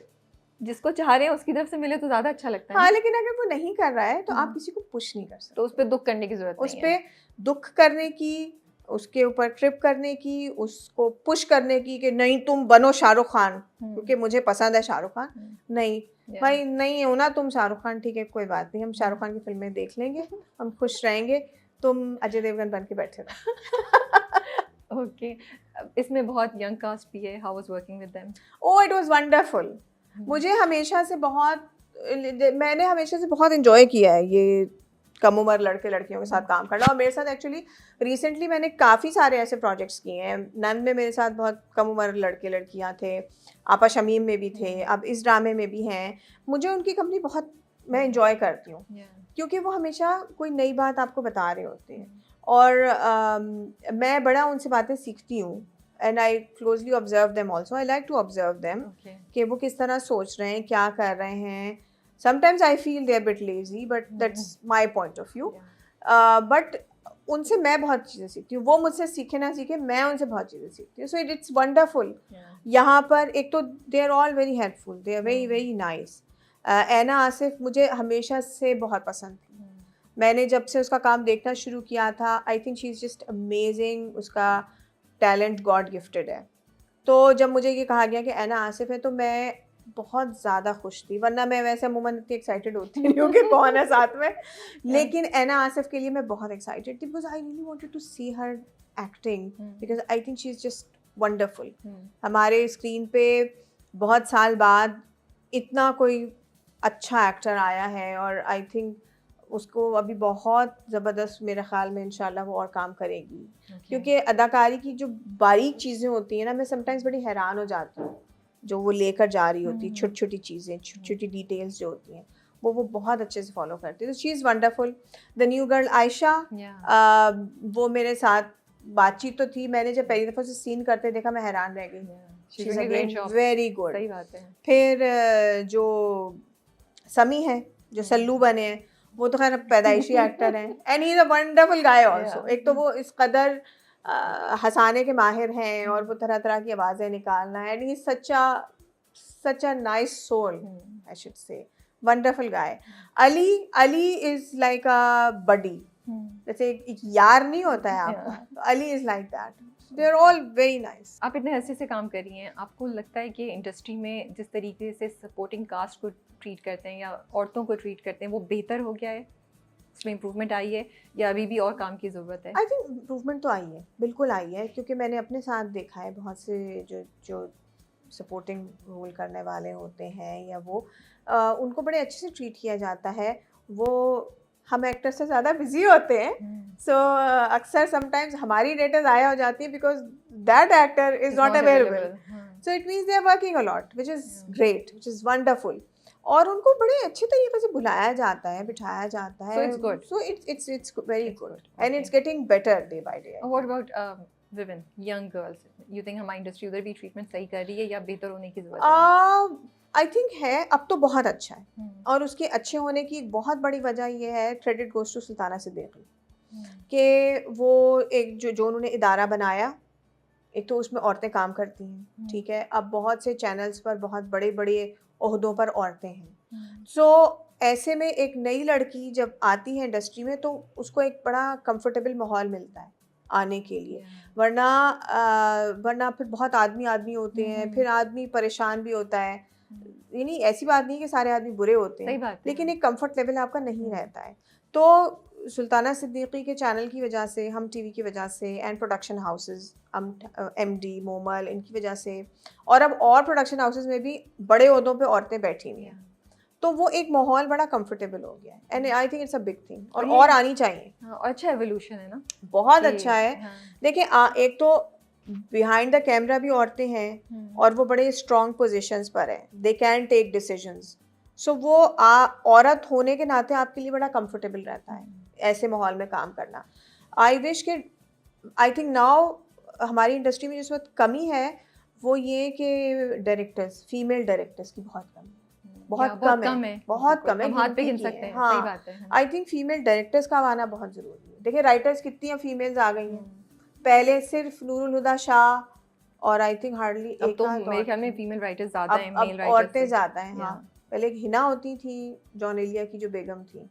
जिसको चाह रहे हैं उसकी तरफ से मिले तो ज़्यादा अच्छा लगता है। हाँ, लेकिन अगर वो नहीं कर रहा है तो आप किसी को पुश नहीं कर सकते। तो उस पर दुख करने की जरूरत नहीं है। उस पर दुख करने की, उसके ऊपर ट्रिप करने की, उसको पुश करने की कि नहीं तुम बनो शाहरुख खान क्योंकि मुझे पसंद है शाहरुख खान। नहीं भाई, नहीं हो ना तुम शाहरुख खान, ठीक है कोई बात नहीं, हम शाहरुख खान की फिल्में देख लेंगे, हम खुश रहेंगे, तुम अजय देवगन बन के बैठे रहो। ओके, इसमें बहुत यंग कास्ट भी है, how was working with them? Oh, it was wonderful. मुझे हमेशा से मैंने हमेशा से बहुत एंजॉय किया है ये कम उम्र लड़के लड़कियों के साथ काम करना। और मेरे साथ एक्चुअली रिसेंटली मैंने काफ़ी सारे ऐसे प्रोजेक्ट्स किए हैं। नंद में मेरे साथ बहुत कम उम्र लड़के लड़कियां थे, आपा शमीम में भी थे, अब इस ड्रामे में भी हैं। मुझे उनकी कंपनी बहुत, मैं एंजॉय करती हूँ क्योंकि वो हमेशा कोई नई बात आपको बता रहे होते हैं और मैं बड़ा उनसे बातें सीखती हूँ। And I closely observe them also, I like to observe them कि वो किस तरह सोच रहे हैं, क्या कर रहे हैं। Sometimes I feel they're a bit lazy, but that's my point of view. But उनसे मैं बहुत चीज़ें सीखती हूँ, वो मुझसे सीखे ना सीखे, मैं उनसे बहुत चीज़ें सीखती हूँ। So it's wonderful. यहाँ पर एक तो they are all very helpful, they are very very nice. ऐना आसिफ मुझे हमेशा से बहुत पसंद थी। मैंने जब से उसका काम देखना शुरू किया था, I think she is just amazing. उसका टैलेंट गॉड गिफ्टेड है। तो जब मुझे ये कहा गया कि ऐना आसिफ है तो मैं बहुत ज़्यादा खुश थी, वरना मैं वैसे अमूमन इतनी एक्साइटेड होती नहीं हूँ कि कौन है साथ में, लेकिन ऐना आसिफ के लिए मैं बहुत एक्साइटेड थी because I really wanted to see her acting because I think she is just wonderful. हमारे स्क्रीन पे बहुत साल बाद इतना कोई अच्छा एक्टर आया है और आई थिंक उसको अभी बहुत ज़बरदस्त मेरे ख्याल में इंशाल्लाह वो और काम करेगी। क्योंकि अदाकारी की जो बारीक चीज़ें होती हैं ना, मैं समटाइम्स बड़ी हैरान हो जाती हूँ जो वो लेकर जा रही होती, छोटी छोटी चीज़ें, छोटी छोटी डिटेल्स जो होती हैं, वो बहुत अच्छे से फॉलो करती है। तो she is wonderful. The new girl Ayesha, वो मेरे साथ बातचीत तो थी, मैंने जब पहली दफ़ा से सीन करते देखा मैं हैरान रह गई। She is again very good. सही बात है। फिर जो समी है, जो सल्लू बने हैं, वो तो खैर पैदाइशी एक्टर हैं, and he is a wonderful guy also. एक तो वो इस कदर हंसाने के माहिर हैं और वो तरह तरह की आवाज़ें निकालना, and he such a nice soul, I should say, wonderful guy. Ali is like a buddy, जैसे एक यार नहीं होता है आपका, तो Ali is like that. They are all very nice. आप इतने अरसे से काम कर रही हैं, आपको लगता है कि इंडस्ट्री में जिस तरीके से सपोर्टिंग कास्ट को ट्रीट करते हैं या औरतों को ट्रीट करते हैं वो बेहतर हो गया है, उसमें इम्प्रूवमेंट आई है या अभी भी और काम की ज़रूरत है? आई थिंक इम्प्रूवमेंट तो आई है, बिल्कुल आई है, क्योंकि मैंने अपने साथ देखा है बहुत से जो सपोर्टिंग रोल करने वाले होते हैं या वो उनको बड़े अच्छे से ट्रीट किया जाता है। वो हम एक्टर से ज़्यादा बिजी होते हैं, सो अक्सर समटाइम्स हमारी डेटा ज़ाया हो जाती है because that actor is not available, so it means they are working a lot, which is great, which is wonderful. और उनको बड़े अच्छे तरीके से बुलाया जाता है, बिठाया जाता है, so it's good, so it's very good, and it's getting better day by day. What about women, young girls? You think हमारी इंडस्ट्री उधर भी ट्रीटमेंट सही कर रही है या बेहतर होने की ज़रूरत है? आई थिंक है, अब तो बहुत अच्छा है, और उसके अच्छे होने की एक बहुत बड़ी वजह ये है, credit goes to Sultana Siddiqui, कि वो एक जो उन्होंने इदारा बनाया, एक तो उसमें औरतें काम करती हैं, ठीक है, अब बहुत से चैनल्स पर बहुत बड़े बड़े ओहदों पर औरतें हैं। सो ऐसे में एक नई लड़की जब आती है इंडस्ट्री में तो उसको एक बड़ा कंफर्टेबल माहौल मिलता है आने के लिए, वरना फिर बहुत आदमी होते हैं, फिर आदमी परेशान भी होता है। यानी ऐसी बात नहीं कि सारे आदमी बुरे होते हैं, लेकिन एक कंफर्ट लेवल आपका नहीं रहता है। तो सुल्ताना सिद्दीकी के चैनल की वजह से, हम टीवी की वजह से, and production houses, MD Momal, इनकी वजह से, और अब और प्रोडक्शन हाउसेस में भी बड़े ओहदों पे औरतें बैठी हुई हैं, तो वो एक माहौल बड़ा कंफर्टेबल हो गया है, and I think it's a big thing, और आनी चाहिए। और अच्छा एवोल्यूशन है ना, बहुत अच्छा है। देखिए, एक तो बिहाइंड द कैमरा भी औरतें हैं और वो बड़े स्ट्रॉन्ग पोजीशंस पर हैं, दे कैन टेक डिसीजंस, सो वो औरत होने के नाते आपके लिए बड़ा कंफर्टेबल रहता है ऐसे माहौल में काम करना। आई विश के, आई थिंक नाउ हमारी इंडस्ट्री में जिस वक्त कमी है वो ये कि डायरेक्टर्स, फीमेल डायरेक्टर्स की बहुत कमी है, बहुत कम है, बहुत कम है, हाथ पे गिन सकते हैं। हाँ, सही बात है। आई थिंक फीमेल डायरेक्टर्स का आना बहुत ज़रूरी है। देखिए राइटर्स कितनी हैं फीमेल्स आ गई हैं, पहले सिर्फ नूरुल हुदा शाह और आई थिंक हार्डली एक, तो मेरे ख्याल में फीमेल राइटर्स ज़्यादा हैं, मेल राइटर्स औरतें ज़्यादा हैं। हाँ, पहले एक हिना होती थी, जॉन एलिया की जो बेगम थी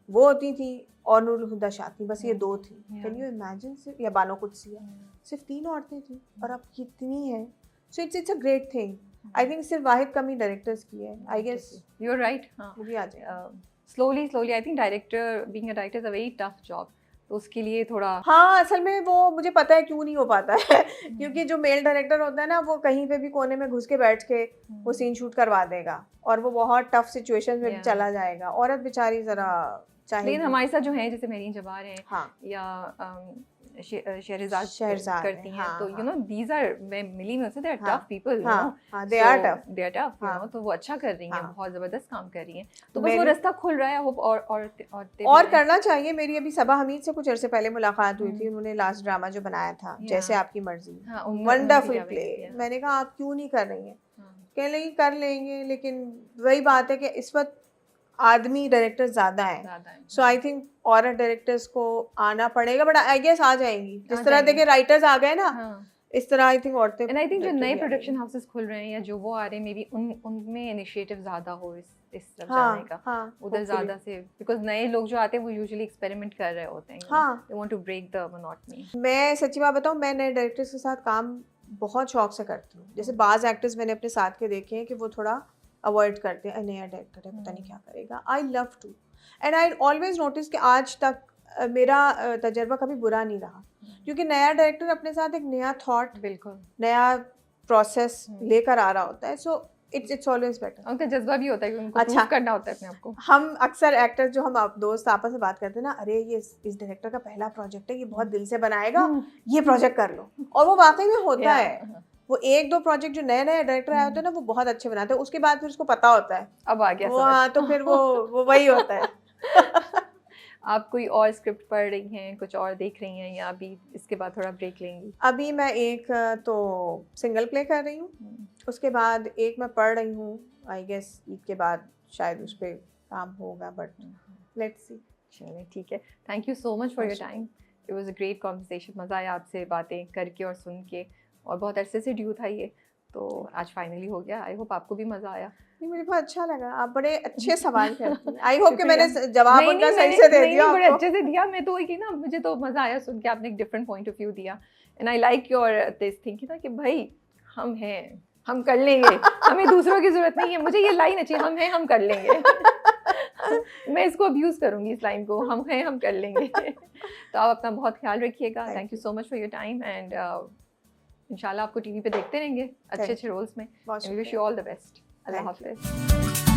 वो होती थी, और नूरुल हुदा शाह थी, बस ये दो थी। कैन यू इमेजिन, सिर्फ, या बानो कुदसिया, सिर्फ 3 औरतें थी और अब कितनी हैं। So it's a great thing. I think सिर्फ वाहिद कमी डायरेक्टर्स की है। I guess you are right. हाँ, वो भी आ जाए slowly. I think director, being a director is a very tough job, तो उसके लिए थोड़ा, हाँ, असल में वो मुझे पता है क्यों नहीं हो पाता है क्योंकि जो मेल डायरेक्टर होता है ना, वो कहीं पे भी कोने में घुस के बैठ के वो सीन शूट करवा देगा और वो बहुत टफ सिचुएशन में चला जाएगा। औरत बेचारी जरा चाहिए। लेकिन हमारे साथ जो है, जैसे मेरीन जबार हैं, हाँ, या शहरजाद करती हैं, तो यू नो दीज आर, मैं मिली में उनसे, they are tough people, you know, they are tough, you know, तो वो अच्छा कर रही हैं, बहुत ज़बरदस्त काम कर रही हैं, तो बस वो रास्ता खुल रहा है। होप और करना चाहिए। मेरी अभी सबा हमीद से कुछ अर्से पहले मुलाकात हुई थी, उन्होंने लास्ट ड्रामा जो बनाया था जैसे आपकी मर्जी, वंडरफुल प्ले, मैंने कहा आप क्यों नहीं कर रही हैं, कह रही कर लेंगे, लेकिन वही बात है कि इस वक्त आदमी डायरेक्टर ज़्यादा है, सो आई थिंक औरत डायरेक्टर्स को आना पड़ेगा, बट आई गेस आ जाएंगी, जिस तरह देखिए राइटर्स आ गए ना, इस तरह आई थिंक औरतें, एंड आई थिंक जो नए प्रोडक्शन हाउसेस खुल रहे हैं या जो वो आ रहे हैं, मे बी उनमें इनिशिएटिव ज़्यादा हो इस तरफ जाने का, उधर ज़्यादा से, बिकॉज नए लोग जो आते हैं वो यूजुअली एक्सपेरिमेंट कर रहे होते हैं, they want to break the monotony. मैं सच्ची बात बताऊँ, मैं नए डायरेक्टर्स के साथ काम बहुत शौक से करती हूँ। जैसे बाज़ एक्टर्स मैंने अपने साथ के देखे हैं कि वो थोड़ा अवॉइड करते हैं, नया डायरेक्टर है पता नहीं क्या करेगा। I love to, and I always notice कि आज तक मेरा तजर्बा कभी बुरा नहीं रहा, क्योंकि नया डायरेक्टर अपने साथ एक नया थॉट, बिल्कुल नया प्रोसेस लेकर आ रहा होता है, सो इट्स ऑलवेज बेटर। उनका जज्बा भी होता है कि उनको प्रूव करना होता है अपने आप को। हम अक्सर एक्टर्स जो हम दोस्त आपस में बात करते हैं ना, अरे ये इस डायरेक्टर का पहला प्रोजेक्ट है, ये बहुत दिल से बनाएगा, ये प्रोजेक्ट कर लो, और वो वाकई में होता है। वो 1-2 प्रोजेक्ट जो नए-नए डायरेक्टर आए होते हैं ना, वो बहुत अच्छे बनाते हैं, उसके बाद फिर उसको पता होता है। अब आ गया हाँ, तो फिर वो वही होता है। आप कोई और स्क्रिप्ट पढ़ रही हैं, कुछ और देख रही हैं या अभी इसके बाद थोड़ा ब्रेक लेंगी? अभी मैं एक तो सिंगल प्ले कर रही हूँ, उसके बाद एक मैं पढ़ रही हूँ, आई गेस ईद के बाद शायद उस पे काम होगा, बट लेट्स सी। चलिए ठीक है, thank you so much for your time, it was a great conversation, मज़ा आया आपसे बातें करके और सुन के, और बहुत अरसे से ड्यू था ये, तो आज फाइनली हो गया। आई होप आपको भी मज़ा आया। नहीं, मुझे बहुत अच्छा लगा, आप बड़े अच्छे सवाल करती हैं। आई होप कि मैंने जवाब उनका सही से दे नहीं, दिया बड़े आपको। अच्छे से दिया। मैं तो वही की ना, मुझे तो मज़ा आया सुन के, आपने एक डिफरेंट पॉइंट ऑफ व्यू दिया, and I like your this thinking ना कि भाई हम हैं, हम कर लेंगे, हमें दूसरों की ज़रूरत नहीं है। मुझे ये लाइन अच्छी, हम हैं, हम कर लेंगे। मैं इसको अब्यूज़ करूँगी इस लाइन को, हम हैं, हम कर लेंगे। तो आप अपना बहुत ख्याल रखिएगा। Thank you so much for your time, and इंशाल्लाह आपको टीवी पे देखते रहेंगे अच्छे-अच्छे रोल्स में। बहुत एंड वी विश यू शुक्रिया। All the best. Allah Thank you. हाफ़िज़।